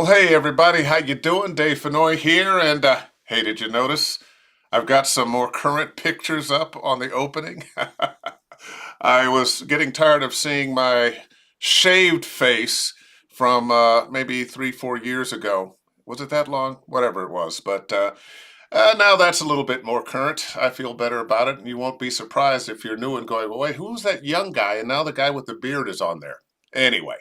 Well, hey everybody, how you doing? Dave Fennoy here, and hey, did you notice I've got some more current pictures up on the opening? I was getting tired of seeing my shaved face from maybe 3, 4 years ago. Was it that long? Whatever it was, but now that's a little bit more current. I feel better about it, and you won't be surprised if you're new and going, well, wait, who's that young guy? And now the guy with the beard is on there. Anyway.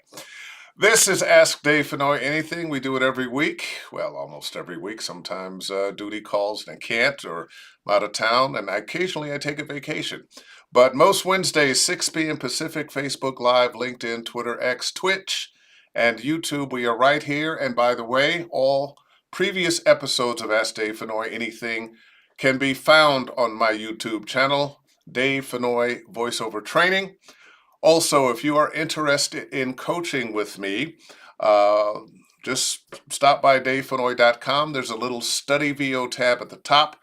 This is Ask Dave Fennoy Anything. We do it every week. Well, almost every week. Sometimes duty calls and I can't, or I'm out of town, and occasionally I take a vacation. But most Wednesdays, 6 p.m. Pacific, Facebook Live, LinkedIn, Twitter, X, Twitch, and YouTube. We are right here. And by the way, all previous episodes of Ask Dave Fennoy Anything can be found on my YouTube channel, Dave Fennoy Voiceover Training. Also, if you are interested in coaching with me, just stop by davefennoy.com. There's a little study VO tab at the top.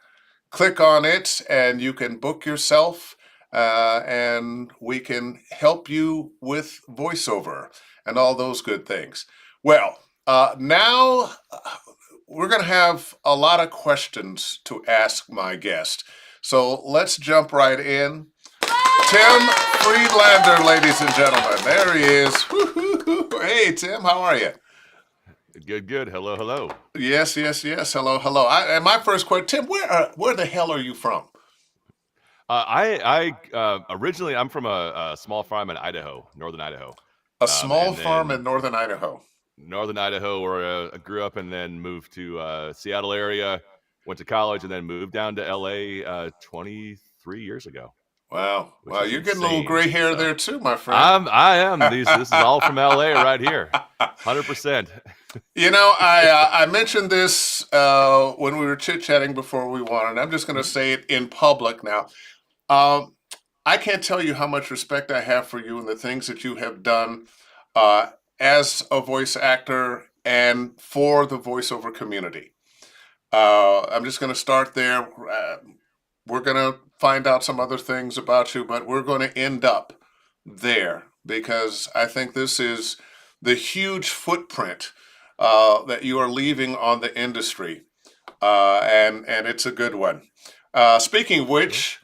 Click on it and you can book yourself and we can help you with voiceover and all those good things. Well, now we're going to have a lot of questions to ask my guest. So let's jump right in. Tim Friedlander, ladies and gentlemen. There he is. Woo-hoo-hoo. Hey, Tim, how are you? Good. Hello, hello. Yes. Hello. And my first question, Tim, where the hell are you from? I originally I'm from a small farm in Idaho, northern Idaho. A small farm in northern Idaho. Northern Idaho, where I grew up, and then moved to Seattle area. Went to college, and then moved down to LA 23 years ago. Wow. Well, you're getting a little gray hair there too, my friend. I am. This is all from LA right here. 100%. You know, I mentioned this when we were chit-chatting before we won, and I'm just going to say it in public now. I can't tell you how much respect I have for you and the things that you have done as a voice actor and for the voiceover community. I'm just going to start there. We're going to find out some other things about you, but we're going to end up there because I think this is the huge footprint that you are leaving on the industry, and it's a good one. Speaking of which,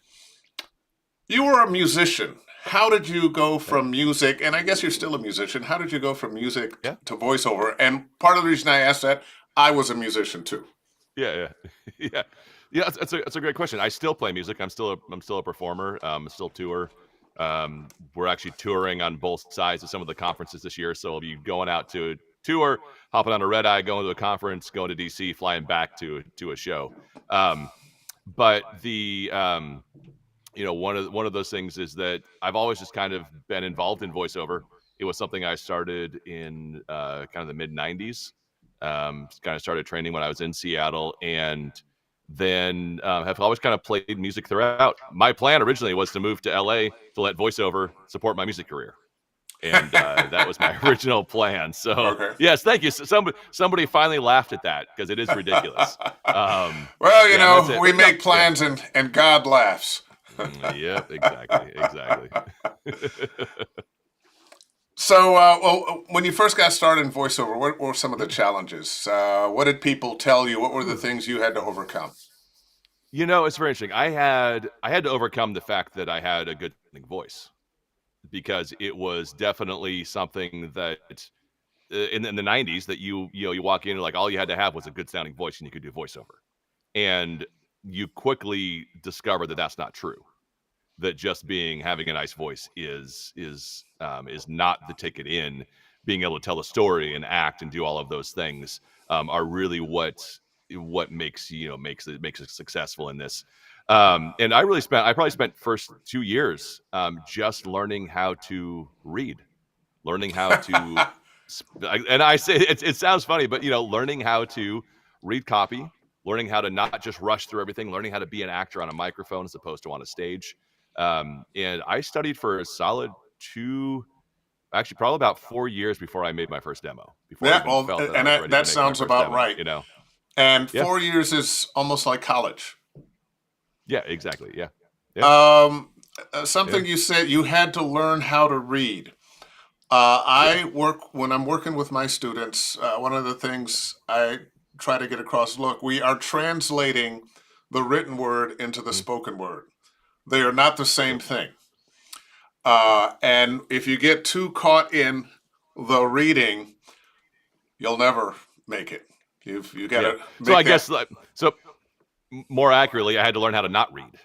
you were a musician. How did you go from music, and I guess you're still a musician, how did you go from music to voiceover? And part of the reason I asked that, I was a musician too. Yeah. That's a great question. I still play music. I'm still a performer. I still tour. We're actually touring on both sides of some of the conferences this year. So I'll be going out to a tour, hopping on a red eye, going to a conference, going to DC, flying back to a show. But the one of those things is that I've always just kind of been involved in voiceover. It was something I started in kind of the mid '90s. Kind of started training when I was in Seattle, and then have always kind of played music throughout. My plan originally was to move to LA to let voiceover support my music career. And that was my original plan. So, okay. Yes, thank you. Somebody finally laughed at that because it is ridiculous. Well, we make plans and God laughs. Yep, exactly. So, when you first got started in voiceover, what were some of the challenges? What did people tell you? What were the things you had to overcome? It's very interesting. I had to overcome the fact that I had a good voice, because it was definitely something that in the '90s that you walk in and like all you had to have was a good sounding voice and you could do voiceover, and you quickly discover that that's not true. That just having a nice voice is not the ticket in. Being able to tell a story and act and do all of those things are really what makes it successful in this. And I probably spent first 2 years just learning how to read, learning how to, and I say it sounds funny, but learning how to read copy, learning how to not just rush through everything, learning how to be an actor on a microphone as opposed to on a stage. And I studied for a solid probably about 4 years before I made my first demo. That sounds about right. And 4 years is almost like college. Yeah, exactly. Yeah. Something you said, you had to learn how to read. I work when I'm working with my students. One of the things I try to get across: look, we are translating the written word into the Mhm. spoken word. They are not the same Yep. thing. And if you get too caught in the reading, you'll never make it. You got Yeah. to So I make that. guess so more accurately, I had to learn how to not read.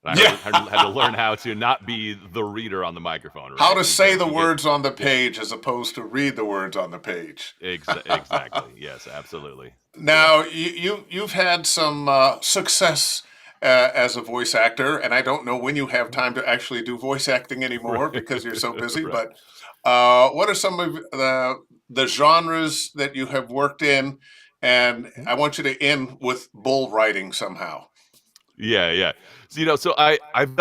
And Yeah. had to learn how to not be the reader on the microphone, How right? to say Because the you get words on the yeah, page as opposed to read the words on the page. exactly. Yes, absolutely. Yeah. Now, you've had some success as a voice actor, and I don't know when you have time to actually do voice acting anymore Right. because you're so busy. Right. But what are some of the genres that you have worked in? And I want you to end with bull riding somehow. Yeah, yeah. So, so I've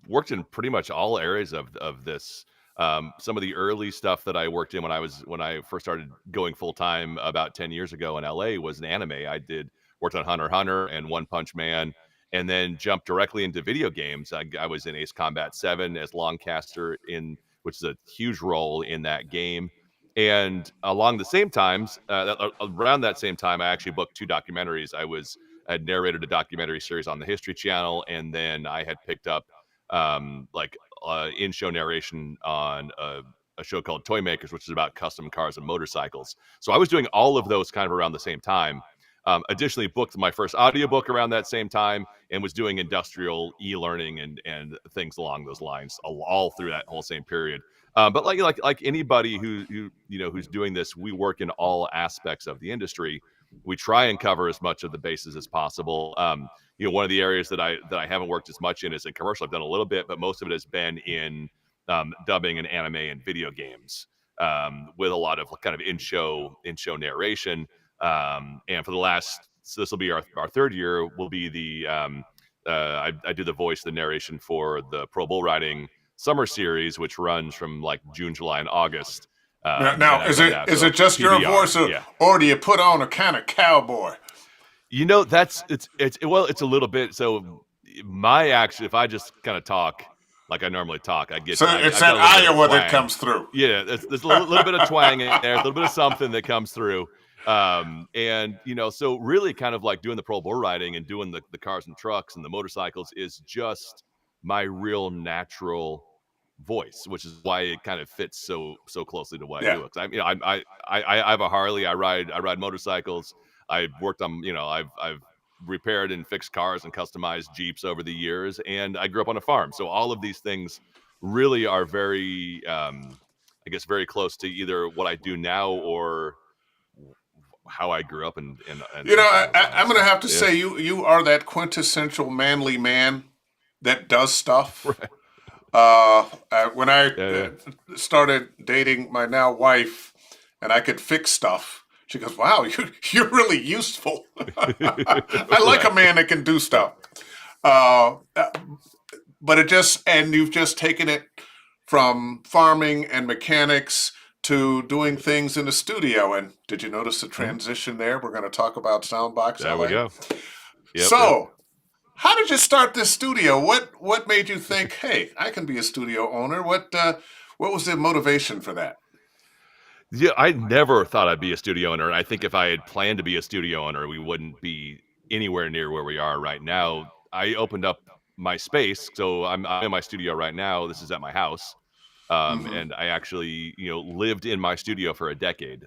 worked in pretty much all areas of this. Some of the early stuff that I worked in when I first started going full time about 10 years ago in LA was an anime. I did worked on Hunter x Hunter and One Punch Man, and then jumped directly into video games. I was in Ace Combat 7 as Longcaster in which is a huge role in that game. And along the same times, around that same time, I actually booked two documentaries. I had narrated a documentary series on the History Channel, and then I had picked up like in-show narration on a show called Toy Makers, which is about custom cars and motorcycles. So I was doing all of those kind of around the same time. Additionally, booked my first audiobook around that same time, and was doing industrial e-learning and things along those lines all through that whole same period. But like anybody who's doing this, we work in all aspects of the industry. We try and cover as much of the bases as possible. One of the areas that I haven't worked as much in is in commercial. I've done a little bit, but most of it has been in dubbing and anime and video games, with a lot of kind of in show narration. And for the last, so this will be our third year, will be I do the voice, the narration for the Pro Bull Riding Summer Series, which runs from like June, July, and August. And Now, I've done that. is So it just your PBR, voice, yeah. or do you put on a kind of cowboy? That's it's a little bit. So my action, if I just kind of talk like I normally talk, So it's I've that got a little bit of Iowa that twang. comes through. Yeah, there's a little bit of twang in there, a little bit of something that comes through. And so really kind of like doing the pro bull riding and doing the cars and trucks and the motorcycles is just my real natural voice, which is why it kind of fits so closely to what I Yeah. do. Because I have a Harley. I ride motorcycles. I've worked on I've repaired and fixed cars and customized Jeeps over the years, and I grew up on a farm. So all of these things really are very I guess very close to either what I do now or how I grew up and some of those I'm lines. going to So have to yeah. say you are that quintessential manly man that does stuff. Right. When I Yeah, started dating my now wife, and I could fix stuff, she goes, "Wow, you're really useful." I like right. a man that can do Right. stuff. Uh, but you've just taken it from farming and mechanics to doing things in the studio. And did you notice the Mhm. transition there? We're going to talk about soundBOX There we LA. go. Yep. So, how did you start this studio? What made you think, hey, I can be a studio owner? What was the motivation for that? Yeah, I never thought I'd be a studio owner. I think if I had planned to be a studio owner, we wouldn't be anywhere near where we are right now. I opened up my space, so I'm in my studio right now. This is at my house, Hmm. and I actually lived in my studio for a decade.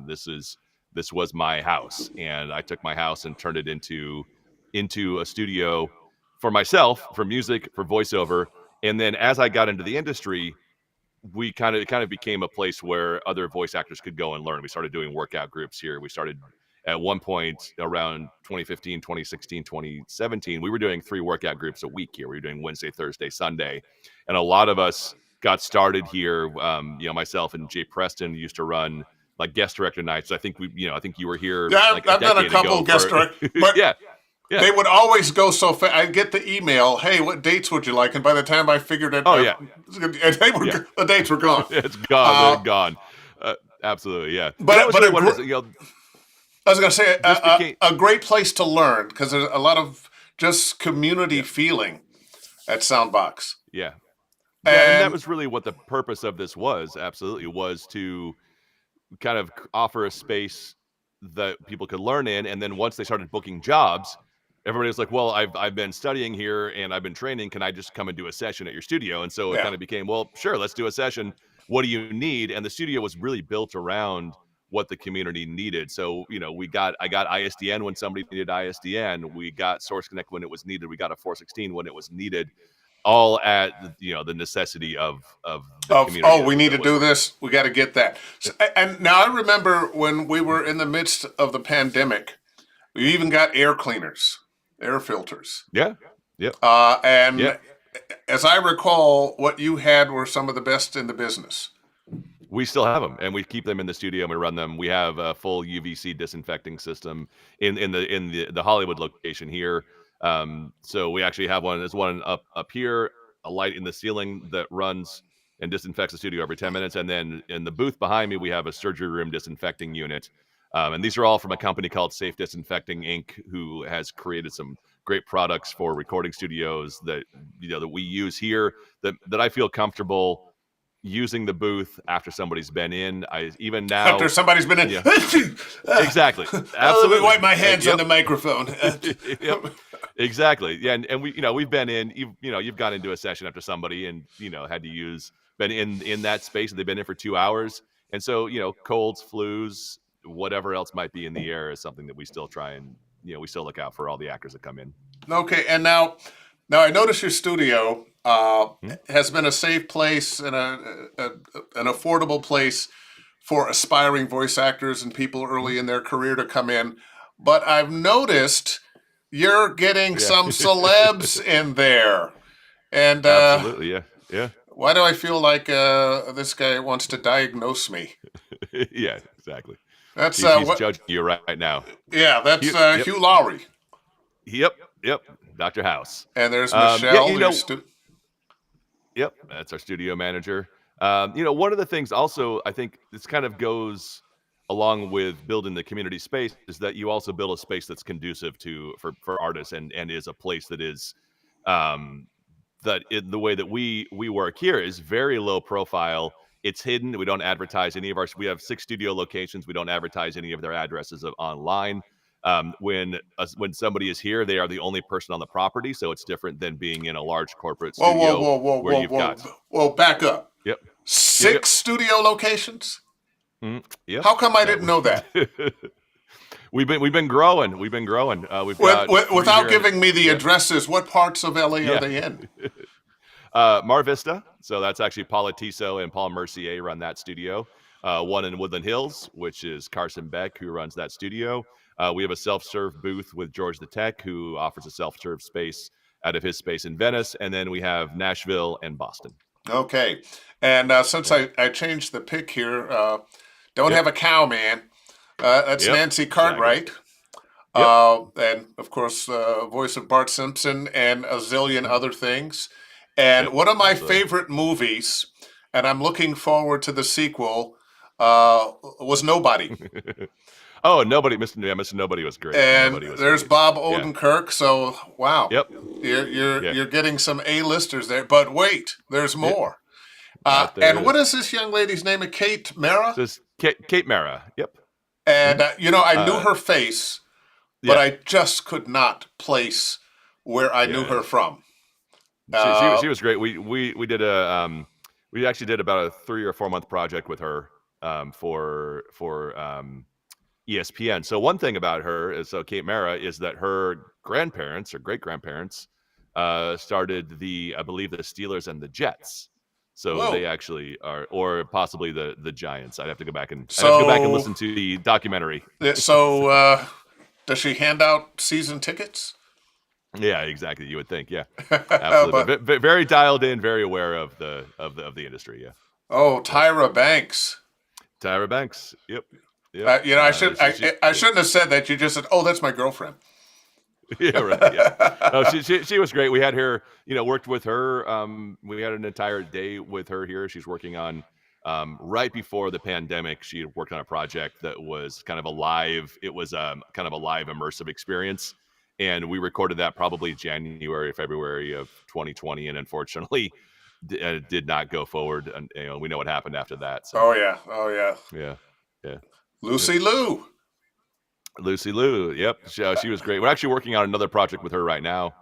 This was my house, and I took my house and turned it into a studio for myself, for music, for voiceover. And then as I got into the industry, it kind of became a place where other voice actors could go and learn. We started doing workout groups here. We started at one point around 2015, 2016, 2017. We were doing 3 workout groups a week here. We were doing Wednesday, Thursday, Sunday. And a lot of us got started here. Myself and Jay Preston used to run like guest director nights. I think I think you were here Yeah, like a I've done a decade couple ago guest for, direct, but yeah, yeah. they would always go so fast. I'd get the email, "Hey, what dates would you like?" And by the time I figured it, Oh yeah. Yeah. the dates were gone. It's gone. They're Uh, gone. Absolutely. Yeah. But that but was but really a what it gr- is. I was going to say This became a great place to learn because there's a lot of just community yeah, feeling at Soundbox. yeah. Yeah, and that And was really what the purpose of this was. Absolutely, was to kind of offer a space that people could learn in, and then once they started booking jobs, everybody was like, "Well, I've been studying here and I've been training. Can I just come and do a session at your studio?" And so it yeah, kind of became, "Well, sure, let's do a session. What do you need?" And the studio was really built around what the community needed. So, I got ISDN when somebody needed ISDN. We got Source Connect when it was needed. We got a 416 when it was needed, all at the necessity of the of community we need to that was do working. this. We got to get that. And now I remember when we were in the midst of the pandemic, we even got air cleaners, air filters. Yeah. Yep. And Yep. as I recall, what you had were some of the best in the business. We still have them, and we keep them in the studio, and we run them. We have a full UVC disinfecting system in the Hollywood location here. So we actually have one. There's one up here, a light in the ceiling that runs and disinfects the studio every 10 minutes. And then in the booth behind me, we have a surgery room disinfecting unit. And these are all from a company called Safe Disinfecting Inc., who has created some great products for recording studios that we use here, that I feel comfortable using the booth after somebody's been in. I even After now, somebody's been in, yeah, exactly, let me absolutely. wipe my hands on Yep. the microphone. Yep. Exactly. Yeah, and we've been in. You've gone into a session after somebody, and had to use been in that space, and they've been in for 2 hours, and so colds, flus, whatever else might be in the air is something that we still try and we still look out for all the actors that come in. Okay, and now I notice your studio Hmm? has been a safe place and an affordable place for aspiring voice actors and people Hmm? early in their career to come in. But I've noticed you're getting Yeah. some celebs in there, and Absolutely. Yeah. Yeah. why do I feel like this guy wants to diagnose me? Yeah. Exactly. That's He's what? judging you right now. Yeah, that's Yep. Hugh Lowry, Yep, yep, Dr. House. and there's Yeah, Michelle. yep, that's our studio manager. One of the things also I think this kind of goes along with building the community space is that you also build a space that's conducive for artists and is a place that is um, the way that we work here is very low profile. It's hidden. We don't advertise any of our. We have 6 studio locations. We don't advertise any of their addresses online. When somebody is here, they are the only person on the property, so it's different than being in a large corporate Whoa, whoa, studio whoa, whoa, where whoa, you've whoa, got. whoa! Back up. Yep. Yep. Yep. 6 studio locations. Yep. How come I Yeah. didn't know that? We've been growing. We've been growing. We've got 3 Without here in. giving me the Yep. addresses, what parts of LA are Yeah. they in? Mar Vista. So that's actually Paula Tiso and Paul Mercier run that studio. One in Woodland Hills, which is Carson Beck, who runs that studio. We have a self-serve booth with George the Tech, who offers a self-serve space out of his space in Venice. And then we have Nashville and Boston. Okay. And since Yeah. I changed the pick here, don't Yep. have a cow, man. That's Yep. Nancy Exactly. Cartwright. Yep. And of course, voice of Bart Simpson and a zillion Mhm. other things. And Yep. one of my Absolutely. favorite movies, and I'm looking forward to the sequel, was Nobody. Oh, nobody. Mr. Nobody was great. And Nobody was there's great. Bob Yeah. Odenkirk. So wow, Yep. you're Yeah. you're getting some A-listers there. But wait, there's Yeah. more. That there And what is. is this young lady's name? Kate Mara. So it's Kate Mara. Yep. And Mhm. I knew Uh, her face, but yeah. I just could not place where I knew Yeah. her from. She was great. We did we actually did about a 3 or 4 month project with her for ESPN. So one thing about her is Kate Mara is that her grandparents or great grandparents started I believe the Steelers and the Jets. So they Whoa. actually are, or possibly the Giants. I'd have to go back and So listen to the documentary. so does she hand out season tickets? Yeah, exactly. You would think, yeah, absolutely, But but very dialed in, very aware of the industry. Yeah, oh, yep. Tyra Banks. Tyra Banks. Yep, yep. I should She I shouldn't have said that. You just said, "Oh, that's my girlfriend." yeah, right. Yeah. No, she was great. We had her, worked with her. We had an entire day with her here. She's working on right before the pandemic. She had worked on a project that was kind of a live. It was kind of a live immersive experience, and we recorded that probably January, February of 2020. And unfortunately, did not go forward, and we know what happened after that. So Oh yeah. Oh yeah. yeah, yeah. Yep. Lucy Liu. Lucy Liu. Yep, she was great. We're actually working on another project with her right now,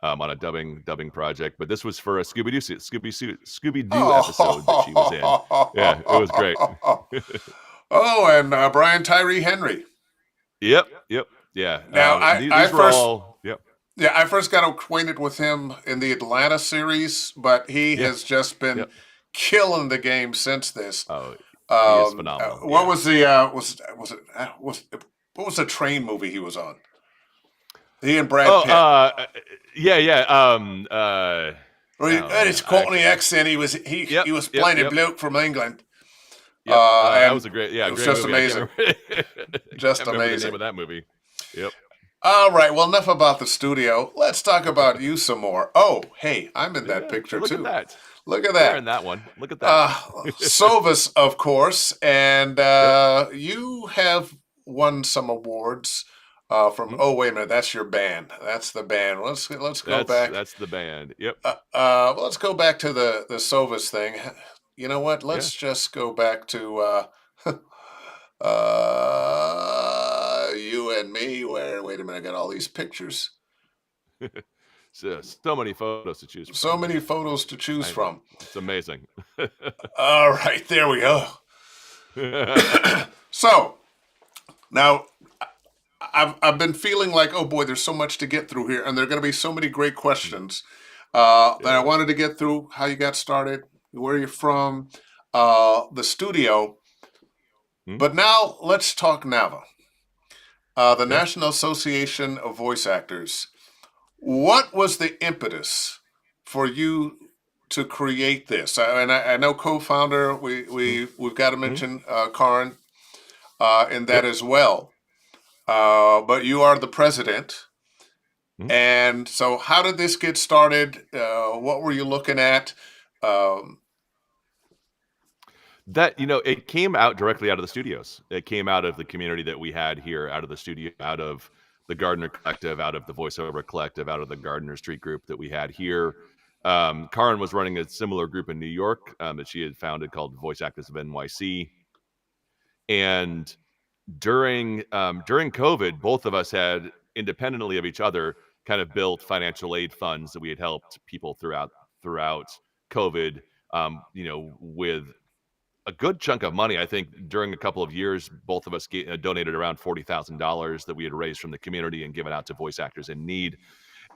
on a dubbing project. But this was for a Scooby Doo episode that she was in. Yeah, it was great. Oh. Oh, and Brian Tyree Henry. Yep, yep, yeah. Now, I These were first, all. Yep, yeah, I first got acquainted with him in the Atlanta series, but he yeah, has just been yep. killing the game since this. Oh, he is phenomenal. What Yeah. was the was it what was the train movie he was on? He and Brad Oh, Pitt. yeah, yeah. Well, Oh his man, I Courtney actually. accent. Yep, He was yep, playing a yep, bloke from England, yep. That and was a great, it yeah, was great just movie. I can't amazing, remember. just Can't remember the name amazing. of that movie. Yep. All right, well, enough about the studio. Let's talk about you some more. Oh, hey, I'm in that Yeah. picture Look at too. that. Look at You're in that. that one. Look at that. Sovis, of course, and Yep. you have won some awards from. Mhm. Oh, wait a minute, that's your band. That's the band. Let's go back. That's the band. Yep. Let's go back to the Sovis thing. You know what? Yeah. Let's just go back to you and me. Where? Wait a minute, I got all these pictures. So many photos to choose So from. many photos to choose I know. from. It's amazing. All right, there we go. So now I've been feeling like, oh boy, there's so much to get through here, and there are going to be so many great questions that I Yeah. wanted to get through. How you got started, where you're from, the studio. Hmm? But now let's talk NAVA, the Yeah. National Association of Voice Actors. What was the impetus for you to create this? I know co-founder. We've got to Hmm? mention Karin in that Yep. as well. But you are the president. Hmm? And so, how did this get started? What were you looking at? Um, That it came out directly out of the studios. It came out of the community that we had here, out of the studio, out of the Gardner Collective, out of the Voiceover Collective, out of the Gardner Street group that we had here. Karin was running a similar group in New York that she had founded called Voice Actors of NYC. And during COVID, both of us had independently of each other kind of built financial aid funds that we had helped people throughout COVID. With a good chunk of money. I think during a couple of years, both of us donated around $40,000 that we had raised from the community and given out to voice actors in need.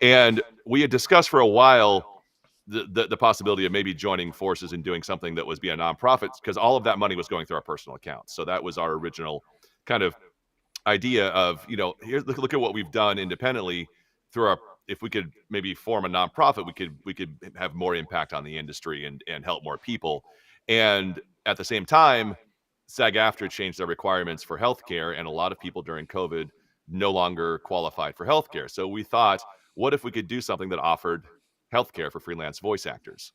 And we had discussed for a while the possibility of maybe joining forces and doing something that was be a nonprofit, because all of that money was going through our personal accounts. So that was our original kind of idea of, here, look at what we've done independently through our, if we could maybe form a nonprofit, we could have more impact on the industry and help more people. And at the same time, SAG-AFTRA changed their requirements for healthcare, and a lot of people during COVID no longer qualified for healthcare. So we thought, what if we could do something that offered healthcare for freelance voice actors?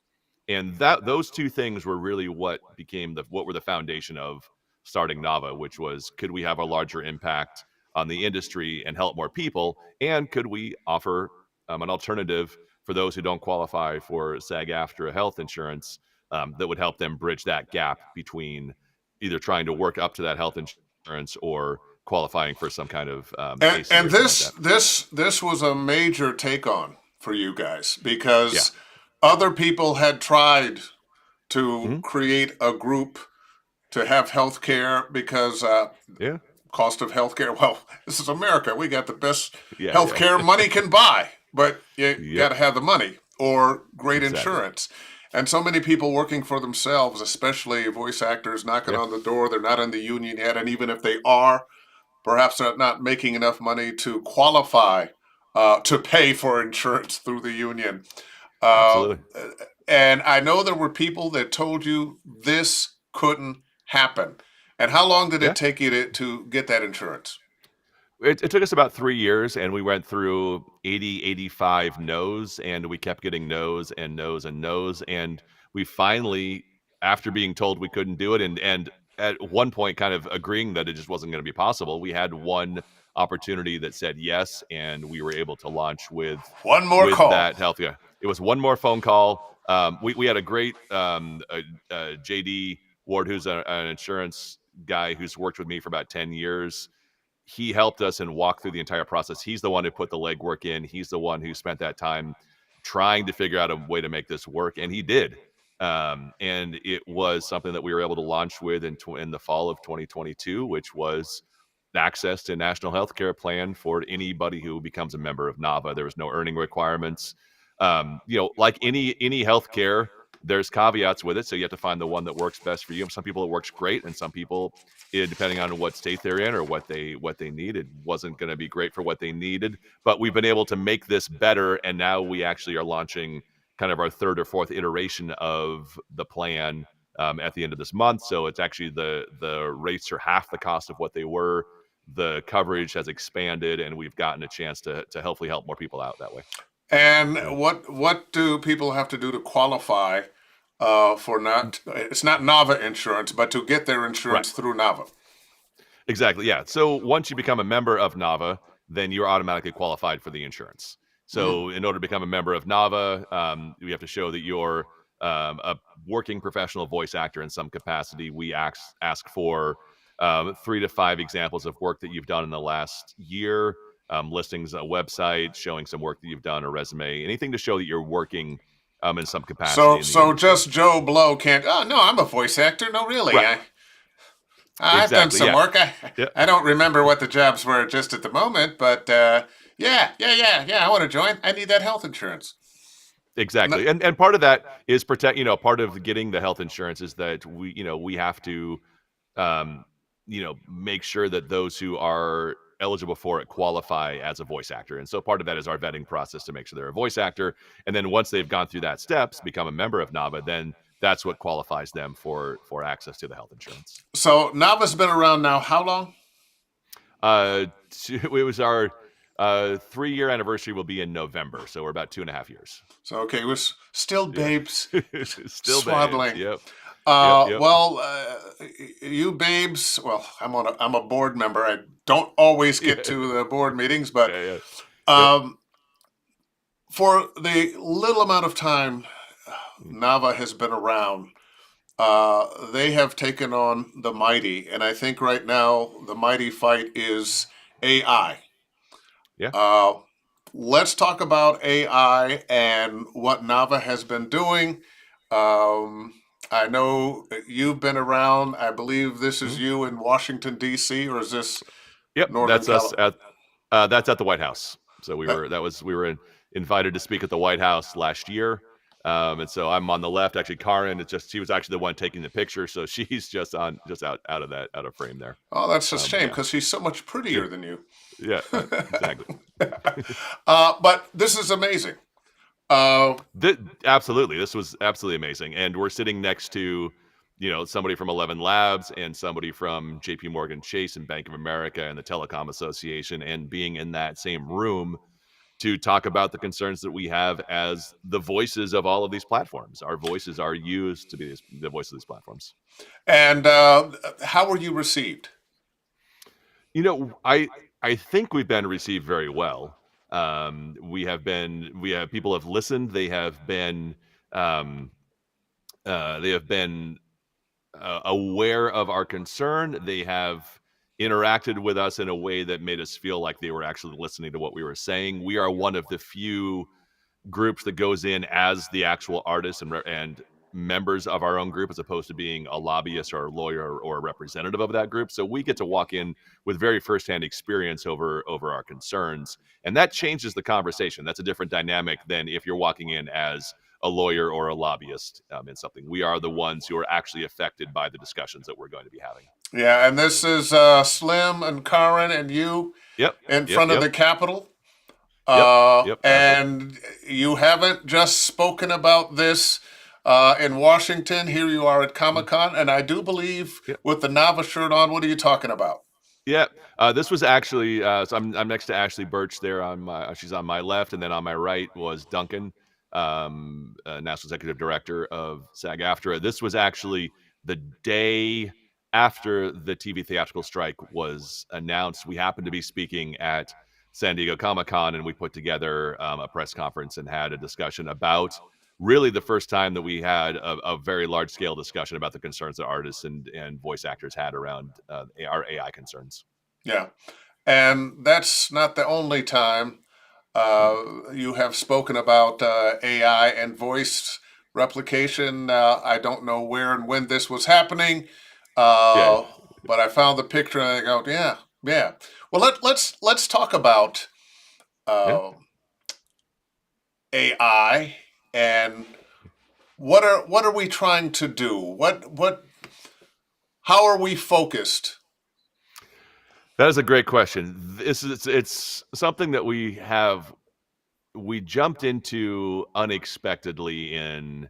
And that those two things were really what were the foundation of starting NAVA, which was, could we have a larger impact on the industry and help more people? And could we offer an alternative for those who don't qualify for SAG-AFTRA health insurance, that would help them bridge that gap between either trying to work up to that health insurance or qualifying for some kind of ACA and or something like that. this was a major take on for you guys Yeah. because other people had tried to Hmm. create a group to have health care because Yeah. cost of health care. Well, this is America. We got the best Yeah. health Yeah. care money can buy, but you got Yep. to have the money or great Exactly. insurance. And so many people working for themselves, especially voice actors knocking Yeah. on the door, they're not in the union yet. And even if they are, perhaps they're not making enough money to qualify to pay for insurance through the union. Uh, Absolutely. and I know there were people that told you this couldn't happen. And how long did it Yeah. take you to get that insurance? It took us about 3 years, and we went through 85 no's, and we kept getting no's and no's and no's, and we finally, after being told we couldn't do it, and at one point kind of agreeing that it just wasn't gonna be possible, we had one opportunity that said yes, and we were able to launch with One more call. that health. Yeah, it was one more phone call. We had a great JD Ward, who's an insurance guy who's worked with me for about 10 years. He helped us and walked through the entire process. He's the one who put the legwork in. He's the one who spent that time trying to figure out a way to make this work, and he did. And it was something that we were able to launch with in the fall of 2022, which was access to national health care plan for anybody who becomes a member of NAVA. There was no earning requirements. Like any healthcare, there's caveats with it, so you have to find the one that works best for you. Some people it works great, and some people, depending on what state they're in or what they needed, wasn't going to be great for what they needed. But we've been able to make this better, and now we actually are launching kind of our third or fourth iteration of the plan at the end of this month. So it's actually the rates are half the cost of what they were. The coverage has expanded, and we've gotten a chance to hopefully help more people out that way. And So, what do people have to do to qualify for not? It's not NAVA insurance, but to get their right. insurance through NAVA. Exactly. Yeah. So once you become a member of NAVA, then you're automatically qualified for the insurance. Mm. So in order to become a member of NAVA, you have to show that you're a working professional voice actor in some capacity. We ask for 3 to 5 examples of work that you've done in the last year, listings, a website, showing some work that you've done, a resume, anything to show that you're working in some capacity So in the so industry. just Joe Blow can't. Oh no, I'm a voice actor. No, really, Right. I've done Exactly. some Yeah. work. Yeah. I don't remember what the jobs were just at the moment, but yeah. I want to join. I need that health insurance. No, Exactly. And part of that is part of getting the health insurance is that we have to make sure that those who are eligible for it qualify as a voice actor. And so part of that is our vetting process to make sure they're a voice actor. And then once they've gone through that steps, become a member of NAVA, then that's what qualifies them for access to the health insurance. so NAVA's been around now. How long? It was our 3-year anniversary will be in November. So we're about 2.5 years. So okay, we're still Yeah. babes, Still babes. swaddling. Yep. Yep. Well, you babes. Well, I'm a board member. I don't always get Yeah. to the board meetings, but Yeah. Yeah. Yep. um, for the little amount of time NAVA has been around, they have taken on the mighty, and I think right now the mighty fight is AI. Yeah. Uh, let's talk about AI and what NAVA has been doing. Um, I know you've been around. I believe this is Mhm. you in Washington D.C. or is this Yep, Northern that's us California? that's at the White House. So we were invited to speak at the White House last year. And so I'm on the left. Actually, Karen, it's just she was actually the one taking the picture, so she's just out of frame there. Oh, that's a But shame yeah, because she's so much yeah, prettier than you. yeah, exactly. But this is amazing. Uh, Absolutely, this was absolutely amazing, and we're sitting next to, somebody from 11 Labs and somebody from J.P. Morgan Chase and Bank of America and the Telecom Association, and being in that same room to talk about the concerns that we have as the voices of all of these platforms. Our voices are used to be the voice of these platforms. and how were you received? I think we've been received very well. We have people have listened. Um, they have been aware of our concern. They have interacted with us in a way that made us feel like they were actually listening to what we were saying. We are one of the few groups that goes in as the actual artists and members of our own group, as opposed to being a lobbyist or a lawyer or a representative of that group. So we get to walk in with very firsthand experience over our concerns, and that changes the conversation. That's a different dynamic than if you're walking in as a lawyer or a lobbyist in something. We are the ones who are actually affected by the discussions that we're going to be having. Yeah, and this So, is Slim and Karen and you yep, in yep, front of yep, the Capitol. yep, yep, absolutely. And you haven't just spoken about this in Washington. Here you are at Comic Mhm. Con, and I do believe Yep. with the Nava shirt on. What are you talking about? Yeah, this was actually so I'm next to Ashley Birch there on my she's on my left, and then on my right was Duncan, National Executive Director of SAG-AFTRA. This was actually the day after the TV theatrical strike was announced. We happened to be speaking at San Diego Comic Con, and we put together a press conference and had a discussion about really the first time that we had a very large scale discussion about the concerns that artists and voice actors had around our AI concerns. Yeah. And that's not the only time you have spoken about AI and voice replication. I don't know where and when this was happening, Yeah, but I found the picture and I go, yeah, yeah. Well, let's talk about yeah. uh, AI and what are we trying to do? What how are we focused? That is a great question. This is it's something that we jumped into unexpectedly in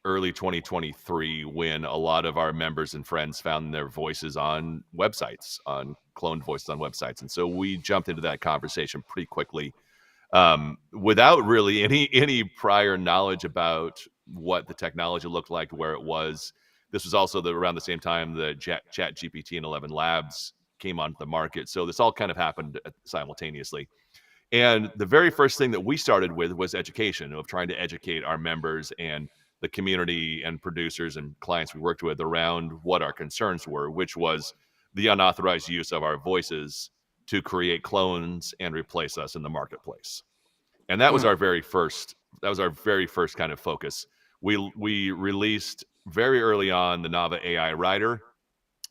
early 2023 when a lot of our members and friends found their voices on websites, on cloned voices on websites. And so we jumped into that conversation pretty quickly, without really any prior knowledge about what the technology looked like, where it was. This was also around the same time that Chat GPT and 11 Labs came onto the market. So this all kind of happened simultaneously. And the very first thing that we started with was education, of trying to educate our members and the community and producers and clients we worked with around what our concerns were, which was the unauthorized use of our voices to create clones and replace us in the marketplace. And that was Hmm. our very first kind of focus. We released very early on the NAVA AI writer,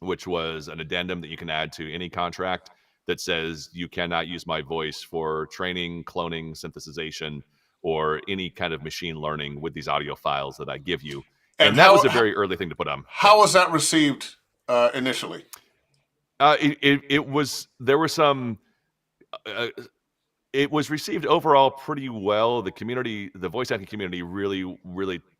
which was an addendum that you can add to any contract that says you cannot use my voice for training, cloning, synthesization, or any kind of machine learning with these audio files that I give you. And And that was a very early thing to put on. Yeah. how was that received initially? It was, there were some, uh, it was received overall pretty well. The community, the voice acting community, really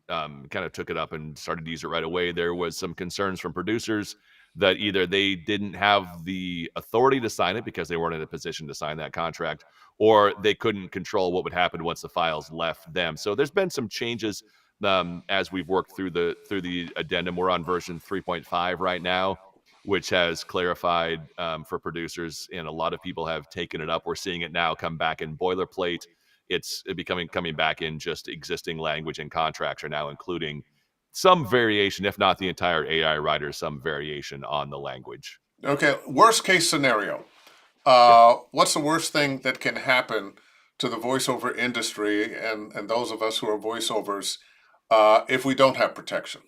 kind of took it up and started to use it right away. There was some concerns from producers that either they didn't have the authority to sign it because they weren't in a position to sign that contract, or they couldn't control what would happen once the files left them. So there's been some changes as we've worked through the addendum. We're on version 3.5 right now, which has clarified for producers, and a lot of people have taken it up. We're seeing it now come back in boilerplate. It's coming back in just existing language, and contracts are now including some variation, if not the entire AI writer, some variation on the language. Okay, worst case scenario. Yeah. What's the worst thing that can happen to the voiceover industry and those of us who are voiceovers if we don't have protection?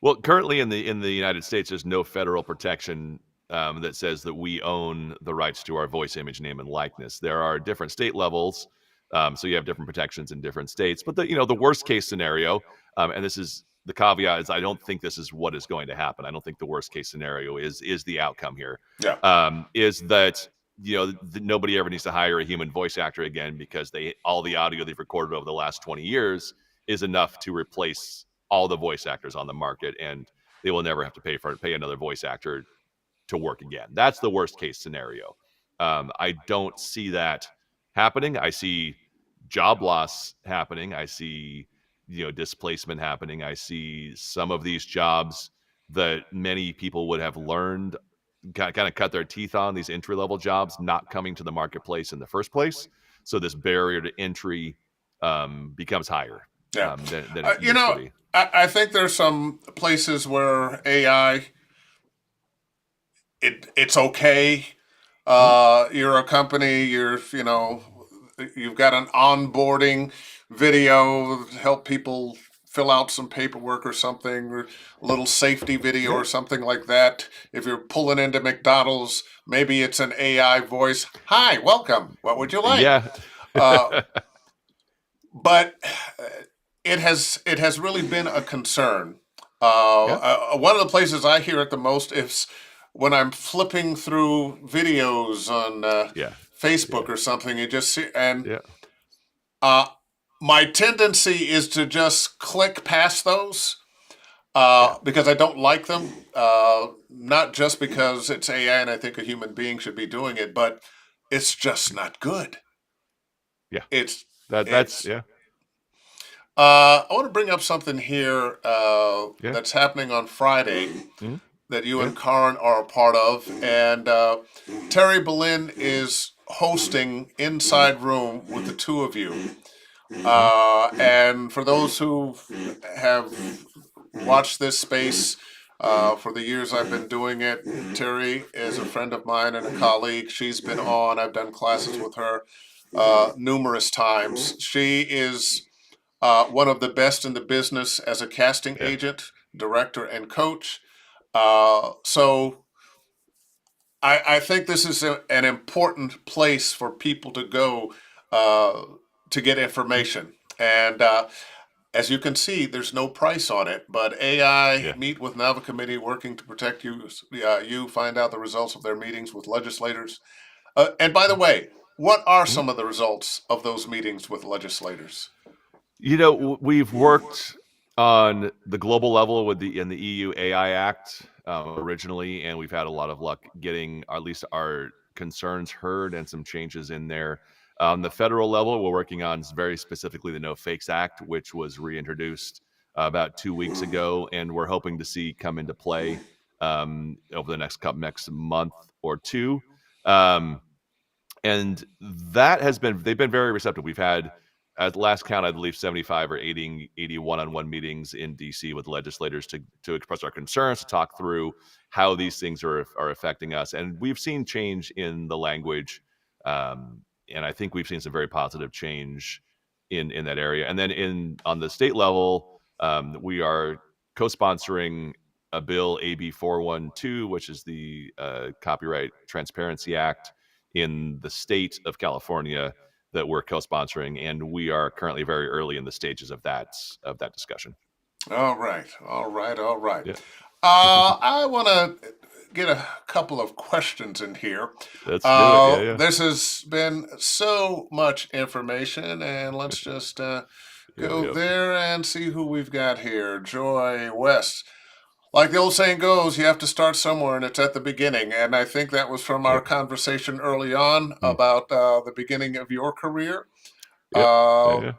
Well, currently in the United States, there's no federal protection that says that we own the rights to our voice, image, name, and likeness. There are different state levels, so you have different protections in different states. But the worst case scenario, and this is the caveat, is I don't think this is what is going to happen. I don't think the worst case scenario is the outcome here. Yeah. Is that nobody ever needs to hire a human voice actor again, because all the audio they've recorded over the last 20 years is enough to replace all the voice actors on the market, and they will never have to pay another voice actor to work again. That's the worst case scenario. I don't see that happening. I see job loss happening. I see displacement happening. I see some of these jobs that many people would have learned, kind of cut their teeth on, these entry level jobs not coming to the marketplace in the first place. So this barrier to entry becomes higher Yeah. than it used to be. I think there's some places where AI, it's okay. Mhm. You're a company, you've got an onboarding video to help people fill out some paperwork or something, or a little safety video Yeah. or something like that. If you're pulling into McDonald's, maybe it's an AI voice. Hi, welcome. What would you like? Yeah. Uh, but it has really been a concern. Yeah. One of the places I hear it the most is when I'm flipping through videos on Yeah. Facebook Yeah. or something. You just see, and Yeah. uh, my tendency is to just click past those Yeah. because I don't like them. Not just because it's AI and I think a human being should be doing it, but it's just not good. Yeah. It's That's it's yeah. I want to bring up something here Yeah. that's happening on Friday Mhm. that you Yeah. and Karin are a part of, and Terry Boleyn is hosting Inside Room with the two of you. Mhm. And for those who have watched this space for the years I've been doing it, Terry is a friend of mine and a colleague. She's been on. I've done classes with her numerous times. She is one of the best in the business as a casting Yeah. agent, director, and coach. So I think this is an important place for people to go uh, to get Mhm. information. And as you can see, there's no price on it. But AI Yeah. meet with NAVA committee working to protect you. You find out the results of their meetings with legislators. And by the way, what are Mhm. some of the results of those meetings with legislators? We've worked on the global level with the EU AI Act originally, and we've had a lot of luck getting at least our concerns heard and some changes in there. On the federal level, we're working on very specifically the No Fakes Act, which was reintroduced about 2 weeks ago, and we're hoping to see come into play over the next month or two. Um, and that has been they've been very receptive. We've had at last count, I believe 75 or 80 one-on-one meetings in DC with legislators to express our concerns, to talk through how these things are affecting us. And we've seen change in the language. And I think we've seen some very positive change in that area. And then in on the state level, we are co-sponsoring a bill AB 412, which is the Copyright Transparency Act in the state of California that we're co-sponsoring, and we are currently very early in the stages of that discussion. All right, all right, all right. Yeah, I want to get a couple of questions in here. let's do it. Yeah, yeah, This has been so much information, and let's just yep, go yep, there and see who we've got here. Joy West. Like the old saying goes, you have to start somewhere, and it's at the beginning. And I think that was from our yep, conversation early on mm, about the beginning of your career. yep, yeah, Uh, yeah,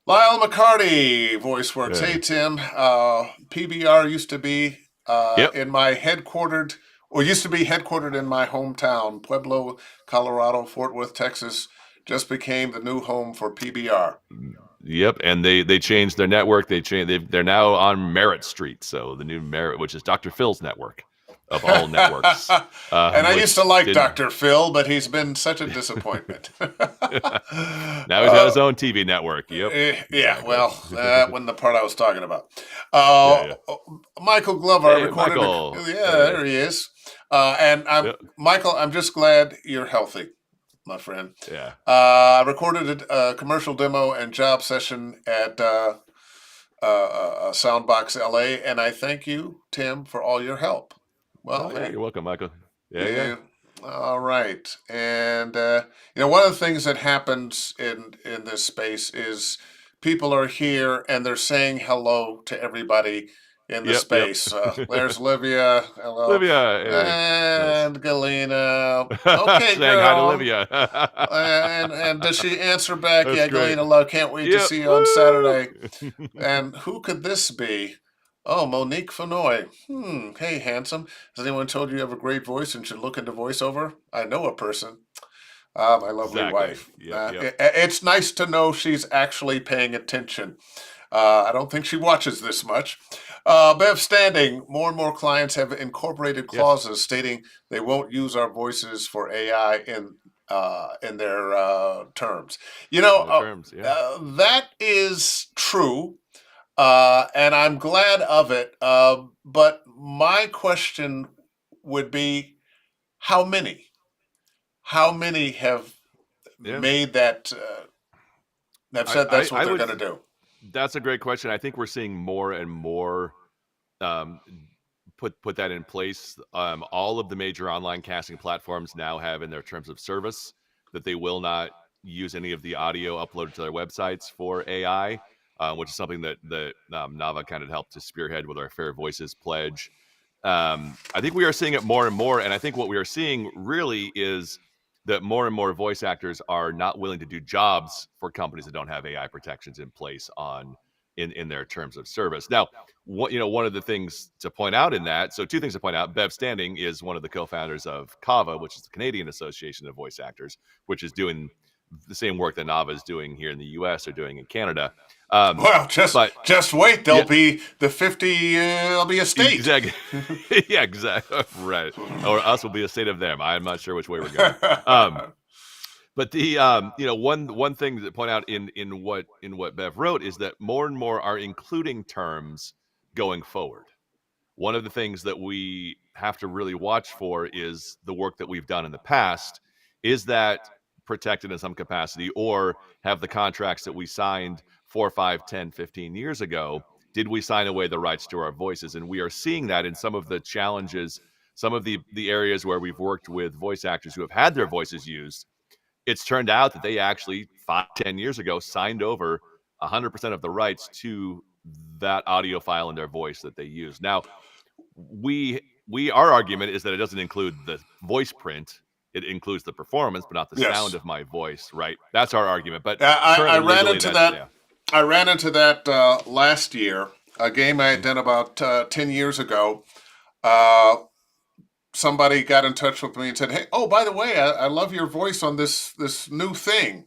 Lyle McCarty, voice works. yeah, Hey, Tim. PBR used to be yep, in my headquartered, or used to be headquartered in my hometown, Pueblo, Colorado. Fort Worth, Texas, just became the new home for PBR. yep. And they changed their network. They're now on Merritt Street, so the new Merritt, which is Dr. Phil's network of all networks, And I used to which like didn't. Dr. Phil, but he's been such a disappointment. Now he's got uh, his own TV network. Yep, yeah, exactly. well, that wasn't the part I was talking about. Yeah, Uh, yeah. Michael Glover, I Hey, recorded a. Michael. Yeah, Hey. there he is. And I'm Yep. Michael. I'm just glad you're healthy, my friend. Yeah. I recorded a commercial demo and job session at soundBOX LA, and I thank you, Tim, for all your help. Well, Oh yeah, hey, you're welcome, Michael. Yeah, yeah. yeah. All right. And one of the things that happens in this space is people are here and they're saying hello to everybody in the Yep, yep. space. There's Livia, hello, Livia, hey. Nice. and Galena. Okay, Saying hi to girl. Livia. And does she answer back? That's Yeah, great. Galena, love. Can't wait to Yep. see you on Woo! Saturday. And who could this be? Oh, Monique Fennoy. Hey, handsome. Has anyone told you you have a great voice and should look into voiceover? I know a person. Ah, my lovely Exactly. wife. Yep, yep. It's nice to know she's actually paying attention. I don't think she watches this much. Bev Standing, more and more clients have incorporated Yes. clauses stating they won't use our voices for AI in their terms. In the terms, yeah. That is true, and I'm glad of it. But my question would be, how many? How many have Yeah. made that? Have I, said I, that's what I they're would going to do. that's a great question. I think we're seeing more and more um, put that in place. All of the major online casting platforms now have in their terms of service that they will not use any of the audio uploaded to their websites for AI, which is something that Nava kind of helped to spearhead with our Fair Voices pledge. I think we are seeing it more and more, and I think what we are seeing really is that more and more voice actors are not willing to do jobs for companies that don't have AI protections in place in their terms of service. Now, one of the things to point out in that, so two things to point out. Bev Standing is one of the co-founders of CAVA, which is the Canadian Association of Voice Actors, which is doing the same work that NAVA is doing here in the U.S. or doing in Canada. Well, But just wait. yeah, There'll be the 50. There'll be a state. exactly. Yeah, exactly. Right. Or us will be a state of them. I'm not sure which way we're going. But the one thing to point out in what Bev wrote is that more and more are including terms going forward. One of the things that we have to really watch for is the work that we've done in the past. Is that protected in some capacity, or have the contracts that we signed 4, 5, 10, 15 years ago, did we sign away the rights to our voices? And we are seeing that in some of the challenges, some of the areas where we've worked with voice actors who have had their voices used. It's turned out that they actually 5, 10 years ago signed over 100% of the rights to that audio file in their voice that they use. Now, our argument is that it doesn't include the voice print. It includes the performance, but not the sound Yes. of my voice, right? That's our argument. But I currently, ran legally, into that's that. I ran into that last year. A game I had Mhm. done about 10 years ago. Uh, Somebody got in touch with me and said, "Hey, oh, by the way, I love your voice on this new thing."